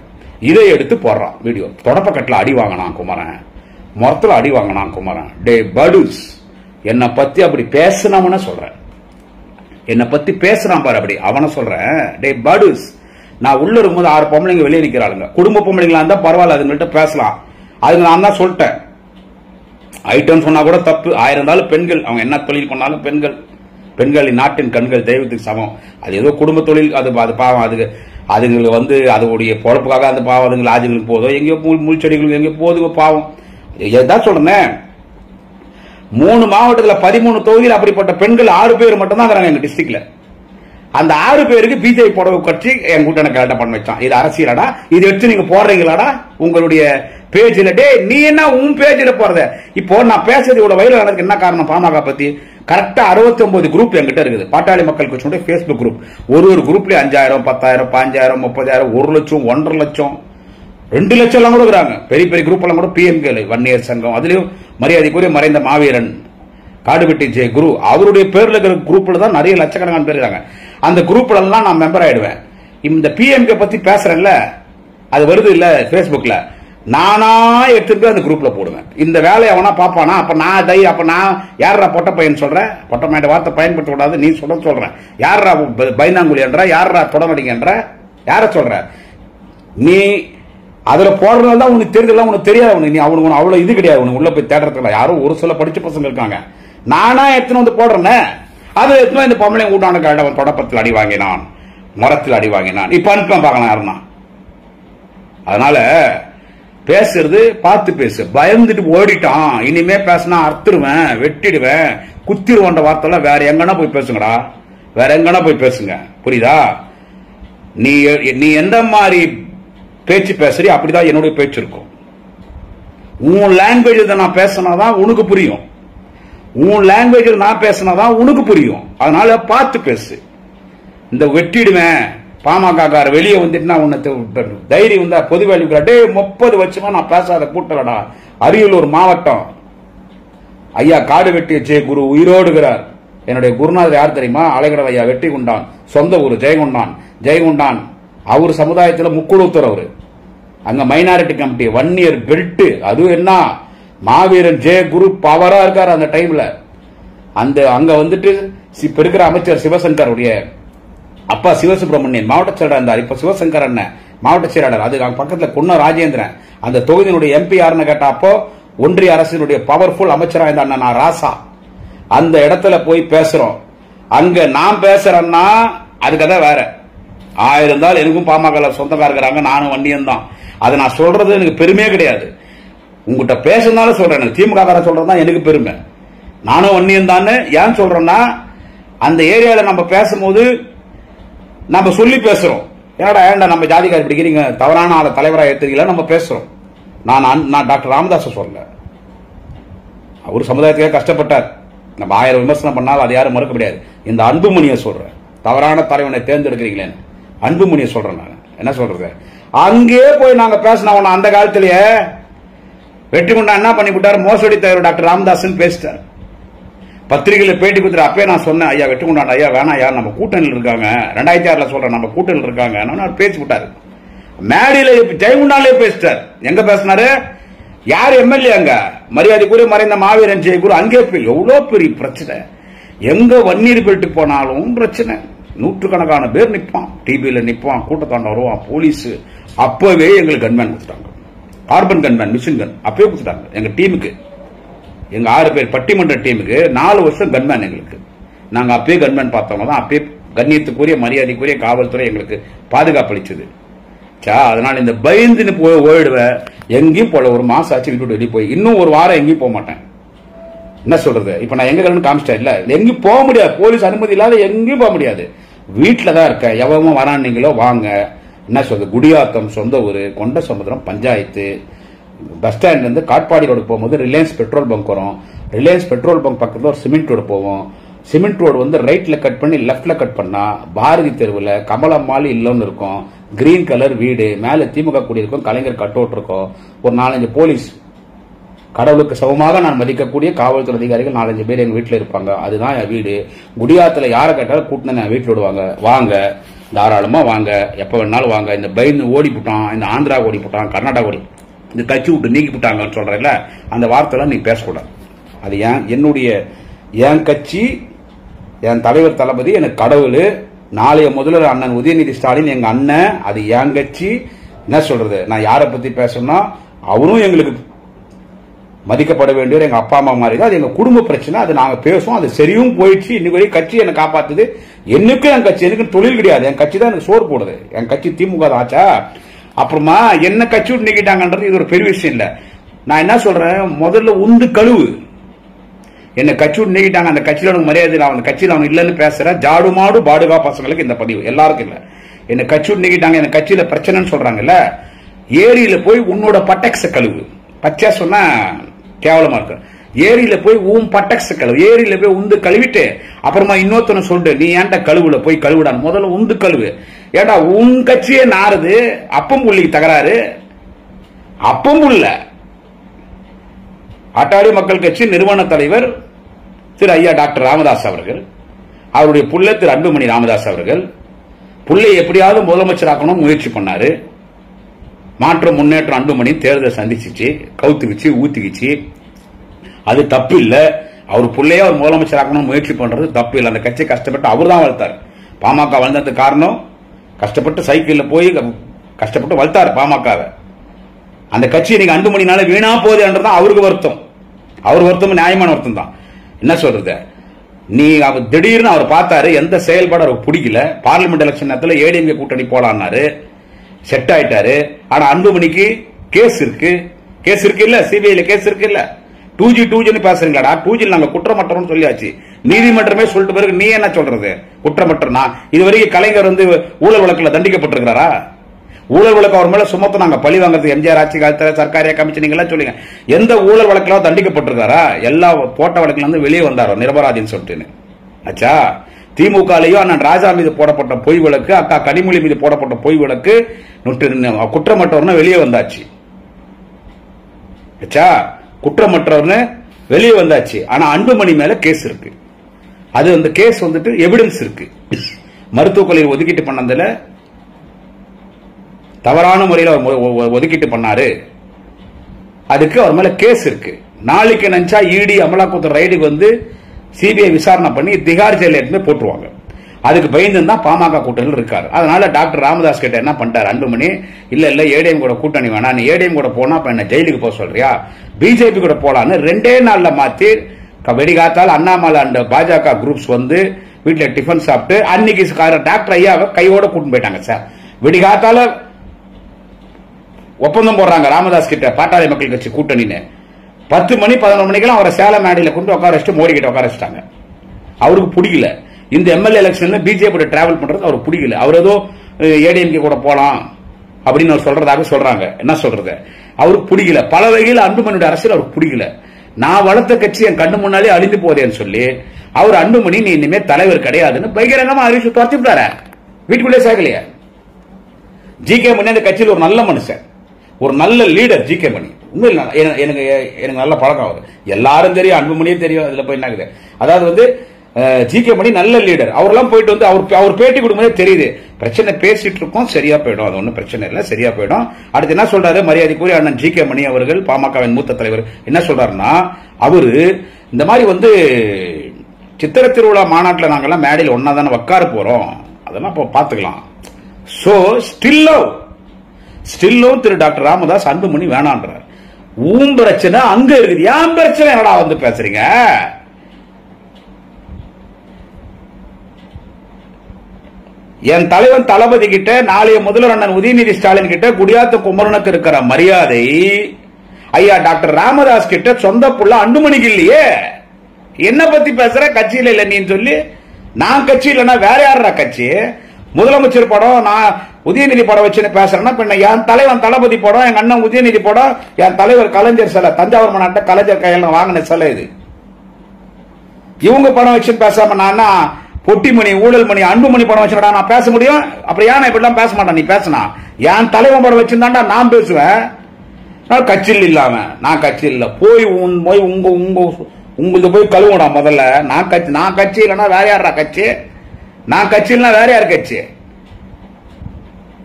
இதை எடுத்து போடுறான் வீடியோ. தொடப்பக்கட்டில் அடி வாங்கினான் குமரன், முறத்துல அடி வாங்கினான் குமரன். டே படுஸ், என்னை பத்தி அப்படி பேசினவன சொல்றேன், என்னை பத்தி பேசுறான் பாரு அப்படி அவனை சொல்றேன். டே படுஸ், நான் உள்ள இருக்கும்போது 6 பொம்பளைங்க வெளியே நிக்கிறாளுங்க. குடும்ப பொம்பளைங்களா இருந்தா பரவாயில்ல, அதுங்கள்ட்ட பேசலாம். அதுக்கு நான் தான் சொல்லிட்டேன். ஐட்டம் சொன்னா கூட தப்பு. 1000 இருந்தாலும் பெண்கள், அவங்க என்ன தொழில் பண்ணாலும் பெண்கள். பெண்கள் நாட்டின் கண்கள், தெய்வத்துக்கு சமம். அது ஏதோ குடும்ப தொழில், அது பாவம். அதுங்களுக்கு வந்து அதோடைய பொழப்புக்காக அந்த பாவம் அதுங்க லாஜுகளுக்கு போதோ, எங்கேயோ முள் செடிகளுக்கு எங்கேயோ போதுங்க பாவம். எதான் சொல்றேன், 3 மாவட்டத்தில் 13 தொகுதியில் அப்படிப்பட்ட பெண்கள் 6 பேர் மட்டும் தான் இருக்கிறாங்க எங்க டிஸ்ட்ரிக்ட்ல. அந்த 6 பேருக்கு பிஜேபி புடவை கட்சி என் கூட்ட கரெக்டா பண்ண வச்சான். இது அரசியலடா, இது எடுத்து நீங்க போடுறீங்களாடா உங்களுடைய பேஜ்ல. டே நீ என்ன உன் பேஜ்ல போறத? இப்போ நான் பேசுறது இவ்வளவு வைரல் ஆனதுக்கு என்ன காரணம்? பாமக பத்தி கரெக்டா 69 குரூப் என்கிட்ட இருக்குது. பாட்டாளி மக்கள் கட்சியோட பேஸ்புக் குரூப். ஒரு குரூப்ல 5000, 10,000, 5,000, 30,000, 1 லட்சம், 1.5 லட்சம், 2 லட்சம் எல்லாம் கூட இருக்கிறாங்க. பெரிய பெரிய குரூப் எல்லாம் கூட பிஎம்கே வன்னியர் சங்கம், அதுலயும் மரியாதைக்குரிய மறைந்த மாவீரன் காடுவெட்டி ஜெய குரு அவருடைய பேர்ல இருக்கிற குரூப்ல தான் நிறைய லட்சக்கணக்கான பேர் இருக்காங்க. அந்த குரூப்ல எல்லாம் நான் மெம்பர் ஆயிடுவேன். இந்த பிஎம்கே பத்தி பேசுறேன்ல, அது வருது இல்ல பேஸ்புக்ல, நானா எடுத்துட்டு அந்த குரூப்ல போடுவேன். இந்த வேலையை அவனா பாப்பானா? அப்ப நான் யாரா பொட்ட பையன் சொல்றேன்? பொட்ட பையன் வார்த்தை பயன்படுத்த கூடாது, நீ சொல்றேன். யாரா பைனாங்குழி என்ற, யாரா தொடமடிங்க என்ற, யார சொல்ற நீ? அதுல போடுறதுதான் உனக்கு தெரிஞ்சல, உனக்கு தெரியாது. நீ அவனுக்கு அவ்வளவு இது கிடையாது. உனக்கு உள்ள போய் தேடுறதுல யாரும் ஒரு சில படிச்ச பசங்க இருக்காங்க. நானா எடுத்துன்னு வந்து போடுறேன்னு அது எடுத்துன்னு இந்த பொம்பளை ஊட்டான அவன் தொடப்பத்தில் அடி வாங்கினான், மரத்தில் அடி வாங்கினான். இப்ப அனுப்பலாம் பார்க்கலாம் யாருன்னா. அதனால பேசுறது பார்த்து பேசு. பயந்துட்டு ஓடிட்டான், இனிமே பேசினா அறுத்துருவேன், வெட்டிடுவேன், குத்திடுவோன்ற வார்த்தை வேற எங்கன்னா போய் பேசுங்கடா, வேற எங்கன்னா போய் பேசுங்க. புரியுதா? நீ எந்த மாதிரி பேச்சு பேசுறீ அப்படிதான் என்னுடைய பேச்சு இருக்கும். உன் லாங்குவேஜ் நான் பேசினாதான் உனக்கு புரியும். உன் லாங்குவேஜ் நான் பேசினாதான் உனக்கு புரியும். அதனால பார்த்து பேசு. இந்த வெட்டிடுவேன் பாமக வெளியே வந்துட்டுனா உன்னை தைரியம் வந்தா பொது வேலை 30 வருஷமா நான் பேசாத கூட்டலடா. அரியலூர் மாவட்டம் ஐயா காடுவெட்டி ஜெய குரு உயிரோடுகிறார். என்னுடைய குருநாதர் யார் தெரியுமா? அலைகடல் ஐயா வெட்டி குண்டான். சொந்த ஊர் ஜெயகுண்டான். அவர் சமுதாயத்தில் முக்குழுத்தர். அவரு அங்க மைனாரிட்டி கமிட்டி, வன்னியர் பெல்ட். அதுவும் என்ன மாவீரன் ஜெய குரு பவரா இருக்காரு அந்த டைம்ல. அங்க வந்துட்டு இப்ப இருக்கிற அமைச்சர் சிவசங்கருடைய அப்பா சிவசுப்பிரமணியன் மாவட்ட செயலர் இருந்தார். இப்ப சிவசங்கர் அண்ணன் மாவட்ட செயலாளர். அது பக்கத்துல குன்ன ராஜேந்திரன். அந்த தொகுதியினுடைய MP யாருன்னு கேட்டாப்போ ஒன்றிய அரசினுடைய பவர்ஃபுல் அமைச்சரா இருந்த அண்ணா ராசா. அந்த இடத்துல போய் பேசுறோம். அங்க நான் பேசுறேன்னா அது கதை வேற. இருந்தாலும் எனக்கும் பாமக சொந்தக்கார இருக்கிறாங்க, நானும் வண்டியம் தான். அதை நான் சொல்றது எனக்கு பெருமையே கிடையாது. உங்ககிட்ட பேசுனாலும் சொல்றேன், திமுக சொல்றதுதான் எனக்கு பெருமை. நானும் வண்டியம் தான். ஏன் சொல்றேன்னா அந்த ஏரியால நம்ம பேசும்போது நம்ம சொல்லி பேசுறோம். ஏன்டா நம்ம ஜாதிக்காரி பிடிக்கிறீங்க, தவறான ஆள தலைவராக ஏத்துறீங்களா நம்ம பேசுறோம். நான் டாக்டர் ராமதாஸ் சொல்ல, அவர் சமுதாயத்துக்காக கஷ்டப்பட்டார். நம்ம 1000 விமர்சனம் பண்ணாலும் அதை யாரும் மறுக்க முடியாது. இந்த அன்புமணியை சொல்றேன், தவறான தலைவனை தேர்ந்தெடுக்கிறீங்களேன்னு அன்புமணியை சொல்றேன். நான் என்ன சொல்றது, அங்கே போய் நாங்க பேசினவன அந்த காலத்திலேயே வெற்றி கொண்டா என்ன பண்ணி விட்டாரு, மோசடி தலைவர் டாக்டர் ராமதாஸ் பேசிட்டார். பத்திரிகையில பேட்டி கொடுத்துட்டு அப்பயே நான் சொன்னேன், ஐயா வெற்றி கொண்டாண்ட ஐயா வேணா ஐயா நம்ம கூட்டணியில் இருக்காங்க, 2006 சொல்றேன் நம்ம கூட்டணியில் இருக்காங்க பேசி விட்டாரு. மேடையில ஜெயகுண்டாலே பேசிட்டார். எங்க பேசினாரு, யார் எம்எல்ஏ அங்க மரியாதைக்குரிய மறைந்த மாவீரன் ஜெயகுரு. அங்கே எவ்வளவு பெரிய பிரச்சனை, எங்க வன்னீர் பெல்ட்டு போனாலும் பிரச்சனை. நூற்றுக்கணக்கான பேர் நிற்பான், டிபியில நிற்பான், கூட்டத்தாண்ட வருவான் போலீஸ். அப்பவே எங்களுக்கு கன்மேன் கொடுத்துட்டாங்க, கார்பன் கன்மேன், மிஷின் கன் அப்பவே கொடுத்துட்டாங்க எங்க டீமுக்கு. எங்க 6 பேர் பட்டிமன்ற டீமுக்கு 4 வருஷம் கன்மேன் எங்களுக்கு. நாங்க அப்பயே கன்மேன் பார்த்தவங்க தான். அப்பயே கண்ணியத்துக்குரிய மரியாதைக்குரிய காவல்துறை எங்களுக்கு பாதுகாப்பு அளிச்சது. அதனால இந்த பயந்துன்னு போய் ஓடிடுவேன், எங்கேயும் போல. ஒரு மாசம் ஆச்சு வீட்டு வெளியே போய், இன்னும் ஒரு வாரம் எங்கேயும் போக மாட்டேன். என்ன சொல்றது, இப்ப நான் எங்க காமிச்சிட்டேன் இல்ல, எங்கேயும் போக முடியாது, போலீஸ் அனுமதி இல்லாத எங்கேயும் போக முடியாது. வீட்டுல தான் இருக்க, எவரும் வரானீங்களோ வாங்க. என்ன சொல்றது, குடியாத்தம் சொந்த ஊர், கொண்ட சமுத்திரம் பஞ்சாயத்து. பஸ் ஸ்டாண்ட்ல இருந்து காட்பாடி ரோடு போகும்போது ரிலையன்ஸ் பெட்ரோல் பங்க் வரும். ரிலையன்ஸ் பெட்ரோல் பங்க் பக்கத்துல ஒரு சிமெண்ட் ரோடு போவோம். சிமெண்ட் ரோடு வந்து ரைட்ல கட் பண்ணி லெப்ட்ல கட் பண்ணா பாரதி தெருவில் கமலம்மாள் இல்லம்னு இருக்கும். கிரீன் கலர் வீடு, மேல திமுக கூடி இருக்கும், கலைஞர் கட் அவுட் இருக்கும். ஒரு 4-5 போலீஸ், கடவுளுக்கு சமமாக நான் மதிக்கக்கூடிய காவல்துறை அதிகாரிகள் 4-5 பேர் எங்க வீட்டுல இருப்பாங்க. அதுதான் என் வீடு. குடியாத்துல யாரை கேட்டாலும் கூட்டினு என் வீட்டுல விடுவாங்க. வாங்க, தாராளமா வாங்க, எப்ப வேணாலும் வாங்க. இந்த பயந்து ஓடி போட்டான், இந்த ஆந்திரா ஓடி போட்டான், கர்நாடகா ஓடி, இந்த கட்சி விட்டு நீக்கி போட்டாங்கன்னு சொல்றேன்ல, அந்த வார்த்தை நீ பேசக்கூடாது. அது என் கட்சி, என் தலைவர் தளபதி, எனக்கு கடவுள். நாளைய முதல்வர் அண்ணன் உதயநிதி ஸ்டாலின் எங்க அண்ணன், அது என் கட்சி. என்ன சொல்றது, நான் யாரை பத்தி பேசணும்னா அவரும் எங்களுக்கு மதிக்கப்பட வேண்டியவர், எங்க அப்பா அம்மா மாதிரி தான். அது எங்க குடும்ப பிரச்சனை, அது நாங்க பேசுவோம். அது சரியும் போயிடுச்சு. இன்னைக்கு வரைக்கும் கட்சி என்னை காப்பாத்துது. எனக்கு என் கட்சி, எனக்கு தொழில் கிடையாது, என் கட்சி தான் எனக்கு சோறு போடுது. என் கட்சி திமுக தான் ஆச்சா. அப்புறமா என்ன கட்சி விட்டு நீக்கிட்டாங்கன்றது இது ஒரு பெரிய விஷயம் இல்ல. நான் என்ன சொல்றேன், முதல்ல உந்து கழுவு. என்ன கட்சி விட்டு நீக்கிட்டாங்க, அந்த கட்சியில உனக்கு மரியாதை இல்லை, அந்த கட்சியில அவன் இல்லைன்னு பேசுறேன். ஜாடு மாடு பாடுகா பசங்களுக்கு இந்த பதிவு எல்லாருக்கும் இல்ல. என்ன கட்சி விட்டு நீக்கிட்டாங்க, என்ன கட்சியில பிரச்சனைன்னு சொல்றாங்கல்ல, ஏரியில போய் உன்னோட பட்டெக்ஸ கழுவு. பச்சையா சொன்னா கேவலமா இருக்கு. ஏரியில போய் பட்டெக்ஸ கழுவு. ஏரியில போய் உந்து கழுவிட்டு அப்புறமா இன்னொருத்தன சொல்லிட்டு நீ ஏன்டா கழுவுல போய் கழுவிடான். முதல்ல உந்து கழுவு. ஏடா உன் கட்சியே நாறுது, அப்பம் புள்ளிக்கு தகராறு. அப்பம் புள்ள ஆட்டாடி மக்கள் கட்சி நிறுவன தலைவர் திரு ஐயா டாக்டர் ராமதாஸ் அவர்கள், அவருடைய புள்ள திரு அன்புமணி ராமதாஸ் அவர்கள் புள்ளை எப்படியாவது முதலமைச்சராக்கணும் முயற்சி பண்ணாரு. மாற்றம் முன்னேற்றம் அன்புமணி தேர்தல் சந்திச்சிச்சு, கவுத்துக்குச்சு, ஊத்திக்குச்சு. அது தப்பு இல்ல. அவர் புள்ளைய அவர் முதலமைச்சராக்கணும் முயற்சி பண்றது தப்பு இல்லை. அந்த கட்சி கஷ்டப்பட்டு அவர் தான் வளர்த்தார். பாமக வளர்ந்ததுக்கு காரணம் கஷ்டப்பட்டு சைக்கிள்ல போய் கஷ்டப்பட்டு வளர்த்தாரு பாமகவை. அந்த கட்சி நீங்க அன்புமணினால வீணா போகுதுன்றதான் அவருக்கு வருத்தம். அவர் வருத்தம் நியாயமான வருத்தம் தான். என்ன சொல்றது, நீ அவர் திடீர்னு அவர் பார்த்தாரு, எந்த செயல்பாடு அவருக்கு பிடிக்கல. பார்லிமெண்ட் எலெக்ஷன் நேரத்தில் ஏடிஎம்கே கூட்டணி போலான்னாரு, செட் ஆயிட்டாரு. ஆனா அன்புமணிக்கு கேஸ் இருக்கு இல்ல, சிபிஐல கேஸ் இருக்கு இல்ல. 2G பேசுறீங்களா, 2G நாங்க குற்றமற்றோம்னு சொல்லியாச்சு. நீதிமன்றமே சொல்லிட்டு பிறகு நீ என்ன சொல்றது குற்றமற்றனா? இதுவரைக்கும் கலைஞர் வந்து ஊழல் வழக்குல தண்டிக்கப்பட்டிருக்கிறாரா? ஊழல் வழக்கு அவர் மேல சுமத்த நாங்க பழி வாங்குறது எம்ஜிஆர் ஆட்சி காலத்துல சர்க்காரியா கமிஷன் சொல்லுங்க. எந்த ஊழல் வழக்குல தண்டிக்கப்பட்டிருக்காரா? எல்லா போட்ட வழக்குல இருந்து வெளியே வந்தாரோ நிரபராதின்னு சொல்லிட்டு. அச்சா, திமுகலையும் அண்ணன் ராஜா மீது போடப்பட்ட பொய் வழக்கு, அக்கா கனிமொழி மீது போடப்பட்ட பொய் வழக்கு, குற்றமற்றவர்னு வெளியே வந்தாச்சு. குற்றமற்றவர்னு வெளியே வந்தாச்சு. ஆனா அன்புமணி மேல கேஸ் இருக்கு. அது அந்த கேஸ் வந்துட்டு எவிடன்ஸ் இருக்கு. மருத்துவக் கல்லூரி ஒதுக்கீட்டு பண்ணதுல தவறான முறையில் ஒதுக்கீட்டு பண்ணாரு, அதுக்கு அவர் மேல கேஸ் இருக்கு. நாளைக்கு நினைச்சா இடி அமலாக்கத்துறை ரைடுக்கு வந்து சிபிஐ விசாரணை பண்ணி திகார் ஜெயில எடுத்து போட்டுருவாங்க. அதுக்கு பயந்து தான் பாமக கூட்டணியில் இருக்காரு. அதனால டாக்டர் ராமதாஸ் கிட்ட என்ன பண்ணிட்டாரு அன்புமணி, இல்ல ஏடிஎம் கூட கூட்டணி வேணாம், நீ ஏடிஎம் கூட போனா இப்ப என்ன ஜெயிலுக்கு போக சொல்றியா, பிஜேபி கூட போலான்னு 2 நாள்ல மாத்தி வெடிகாத்தால் அண்ணாமலை அண்ட் பாஜக குரூப்ஸ் வந்து வீட்டுல டிஃபன் சாப்பிட்டு அன்னைக்கு டாக்டர் ஐயாவை கையோட கூட்டிட்டு போயிட்டாங்க சார். விடிகாத்தால ஒப்பந்தம் போடுறாங்க ராமதாஸ் கிட்ட பாட்டாளி மக்கள் கட்சி கூட்டணின்னு. 10 மணி 11 மணிக்கெல்லாம் அவரை சேலம் மேடையில கொண்டு உட்கார வச்சுட்டு மோடி கிட்ட உட்கார வச்சுட்டாங்க. அவருக்கு பிடிக்கல இந்த எம்எல்ஏ எலெக்ஷன்ல பிஜேபி டிராவல் பண்றது அவருக்கு பிடிக்கல. அவர் ஏதோ ஏடிஎம்கே கூட போலாம் அப்படின்னு சொல்றதாக சொல்றாங்க. என்ன சொல்றது, அவருக்கு பிடிக்கல. பல வகையில் அன்புமணியோட அரசியல் அவருக்கு பிடிக்கல. நான் வளர்த்த கட்சி என் கண்ணு முன்னாலே அழிந்து போதேன்னு சொல்லி அவர் அன்புமணி நீ இனிமே தலைவர் கிடையாதுன்னு பகிரங்கமா அறிவிச்சு துரத்திவிட்டாரு. வீட்டுக்குள்ளே சேர்க்கலையா. ஜி.கே. மணி அந்த கட்சியில் ஒரு நல்ல மனுஷன், ஒரு நல்ல லீடர். ஜி.கே. மணி உண்மையில் எனக்கு நல்ல பழக்கம் ஆகுது. எல்லாரும் தெரியும், அன்புமணியே தெரியும். அதுல போய் என்ன அதாவது வந்து ஜி.கே. மணி நல்ல லீடர். அவரெல்லாம் போயிட்டு வந்து அவர் பேட்டி கொடுக்கும்போதே தெரியுது பிரச்சனை பேசிட்டு இருக்கோம், சரியா போயிடும், அது ஒன்றும் பிரச்சனை இல்லை, சரியா போயிடும். அடுத்து என்ன சொல்றாரு மரியாதைக்குரிய அண்ணன் ஜி.கே. மணி அவர்கள், பாமகவின் மூத்த தலைவர், என்ன சொல்றாருன்னா அவரு இந்த மாதிரி வந்து சித்திரை திருவிழா மாநாட்டில் நாங்கெல்லாம் மேடையில் ஒன்னா தானே உட்கார போறோம், அதெல்லாம் இப்போ பாத்துக்கலாம். சோ ஸ்டில்லும் திரு டாக்டர் ராமதாஸ் அன்புமணி வேணான்றார். ஊம் பிரச்சனை அங்க இருக்குது, ஏன் பிரச்சனை என்னடா வந்து பேசுறீங்க? என் தலைவன் தளபதி கிட்ட, நாளைய முதல்வர் அண்ணன் உதயநிதி ஸ்டாலின் கிட்ட, குடியாத்த குமரனுக்கு இருக்கிற மரியாதை ஐயா டாக்டர் ராமதாஸ் கிட்ட சொந்த புள்ள அன்புமணிக்கு இல்லையே. என்ன பத்தி பேசுற, கட்சியில இல்ல நீ சொல்லி, நான் கட்சி இல்லைன்னா வேற யாரா கட்சி? முதலமைச்சர் படம், நான் உதயநிதி படம் வச்சுன்னு பேசுறேன்னா என் தலைவன் தளபதி படம், எங்க அண்ணன் உதயநிதி படம், என் தலைவர் கலைஞர் சிலை, தஞ்சாவூர் மாநாட்ட கலைஞர் கையில வாங்கின சிலை இது. இவங்க படம் வச்சு பேசாம நான் பொட்டிமணி, ஊழல் மணி, அன்புமணி படம் வச்சுடா நான் பேச முடியும்? அப்புறம் ஏன் இப்படிலாம் பேச மாட்டேன்? நீ பேசினா என் தலைவன் படம் வச்சிருந்தாண்டா நான் பேசுவேன். கட்சியில் இல்லாம நான் கட்சியில் இல்ல, போய் உங்களுக்கு போய் கழுவுடா முதல்ல. நான் கட்சி இல்லைன்னா வேற யாரா கட்சி? நான் கட்சி இல்லைன்னா வேற யார் கட்சி?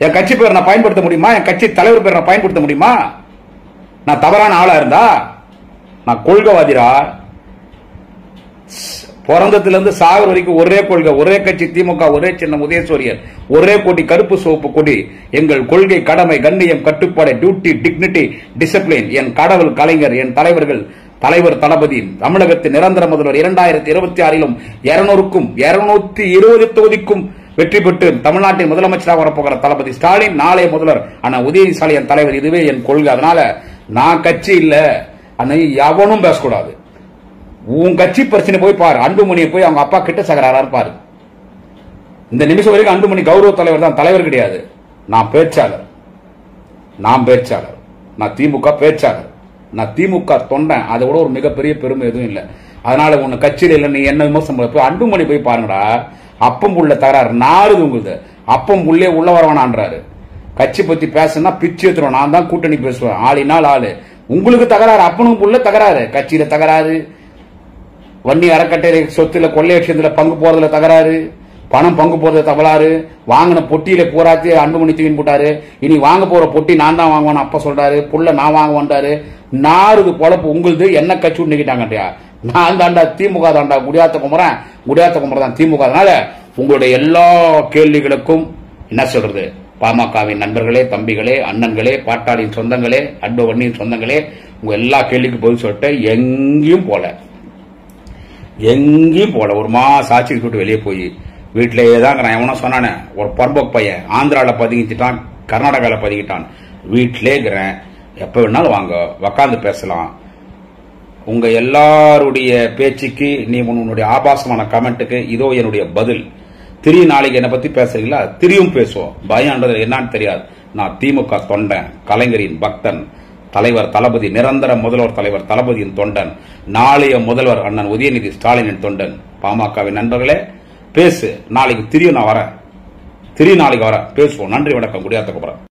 என் கட்சி பேர் நான் பயன்படுத்த முடியுமா? என் கட்சி தலைவர் பேர் நான் பயன்படுத்த முடியுமா? நான் தவறான ஆளா இருந்தா? நான் கொள்கைவாதிரா. பிறந்ததுல இருந்து சாகர் வரைக்கும் ஒரே கொள்கை, ஒரே கட்சி திமுக, ஒரே சின்னம் உதயசூரியன், ஒரே கொடி கருப்பு சிவப்பு கொடி. எங்கள் கொள்கை, கடமை, கண்ணியம், கட்டுப்பாடு, டியூட்டி, டிக்னிட்டி, டிசிப்ளின். என் கடவுள் கலைஞர், என் தலைவர்கள், தலைவர் தளபதி, தமிழகத்தின் நிரந்தர முதல்வர், 2026 200க்கும் 220 தொகுதிக்கும் வெற்றி பெற்று தமிழ்நாட்டின் முதலமைச்சராக வரப்போகிற தளபதி ஸ்டாலின், நாளைய முதல்வர் அண்ணா உதயநிதி ஸ்டாலின் தலைவர். இதுவே என் கொள்கை. அதனால நான் கட்சி இல்ல அன்னை எவனும் பேசக்கூடாது. உன் கட்சி பிரச்சனை போய் பாரு. அன்புமணியை போய் அவங்க அப்பா கிட்ட சகராறு பாரு. இந்த நிமிஷம் வரைக்கும் அன்புமணி கௌரவ தலைவர் தான், தலைவர் கிடையாது. நான் பேச்சாளர், நான் திமுக பேச்சாளர், நான் திமுக தொண்டன். அதை விட ஒரு மிகப்பெரிய பெருமை எதுவும் இல்லை. அதனால உன்னை கட்சியில் இல்லை, நீ என்ன விமர்சனம் போய் அன்புமணி போய் பாருங்கடா. அப்பம் உள்ள தகராறு நாறுது உங்களுக்கு. அப்பம் உள்ளே உள்ள வரவானான்றாரு. கட்சி பத்தி பேசுனா பிச்சு எடுத்துரும். நான் தான் கூட்டணி பேசுவேன், ஆளினால் ஆளு. உங்களுக்கு தகராறு, அப்பனும் உள்ள தகராறு, கட்சியில தகராறு, வன்னி அறக்கட்டளை சொத்துல கொள்ளையடிச்சதுல பங்கு போறதுல தகராறு, பணம் பங்கு போறது தகராறு, வாங்கின பொட்டியில பூராத்தி அன்புமணி தூக்கி போட்டாரு. இனி வாங்க போற பொட்டி நான் தான் வாங்குவேன் அப்ப சொல்றாரு. புள்ள நான் வாங்குவேன்றாரு. நாறுது பொழப்பு உங்களுது. என்ன கட்சி நிக்கிட்டாங்கட்டியா? நான் தாண்டா திமுக தாண்டா, குடியாத்த குமரன் தான் திமுக. அதனால உங்களுடைய எல்லா கேள்விகளுக்கும் என்ன சொல்றது, பாமகவின் நண்பர்களே, தம்பிகளே, அண்ணன்களே, பாட்டாளியின் சொந்தங்களே, அன்பு வன்னியின் சொந்தங்களே, உங்க எல்லா கேள்விக்கும் பதில் சொல்லிட்டு எங்கேயும் போல ஒரு மாசம் ஆட்சிக்கு விட்டு வெளியே போய் வீட்டிலேயே தான் நான் எவனோ சொன்னானே, ஒரு பர்பக் பையன் ஆந்திரால பதுங்கிட்டான், கர்நாடகாவில் பதுங்கிட்டான், வீட்டிலே இருக்கிறேன். எப்ப வேணாலும் வாங்க, உக்காந்து பேசலாம். உங்க எல்லாருடைய பேச்சுக்கு, நீ உன்னுடைய ஆபாசமான கமெண்ட்டுக்கு இதோ என்னுடைய பதில். திடீர் நாளைக்கு என்னை பத்தி பேசுறீங்களா? திரியும் பேசுவோம். பயம்ன்றது என்னன்னு தெரியாது. நான் திமுக தொண்டன், கலைஞரின் பக்தன், தலைவர் தளபதி, நிரந்தர முதல்வர் தலைவர் தளபதியின் தொண்டன், நாளைய முதல்வர் அண்ணன் உதயநிதி ஸ்டாலினின் தொண்டன். பாமகவின் நண்பர்களே பேசு. நாளைக்கு திரியும் நான் வரேன், நாளைக்கு வரேன், பேசுவோம். நன்றி, வணக்கம். குடியாத்த குமரன்.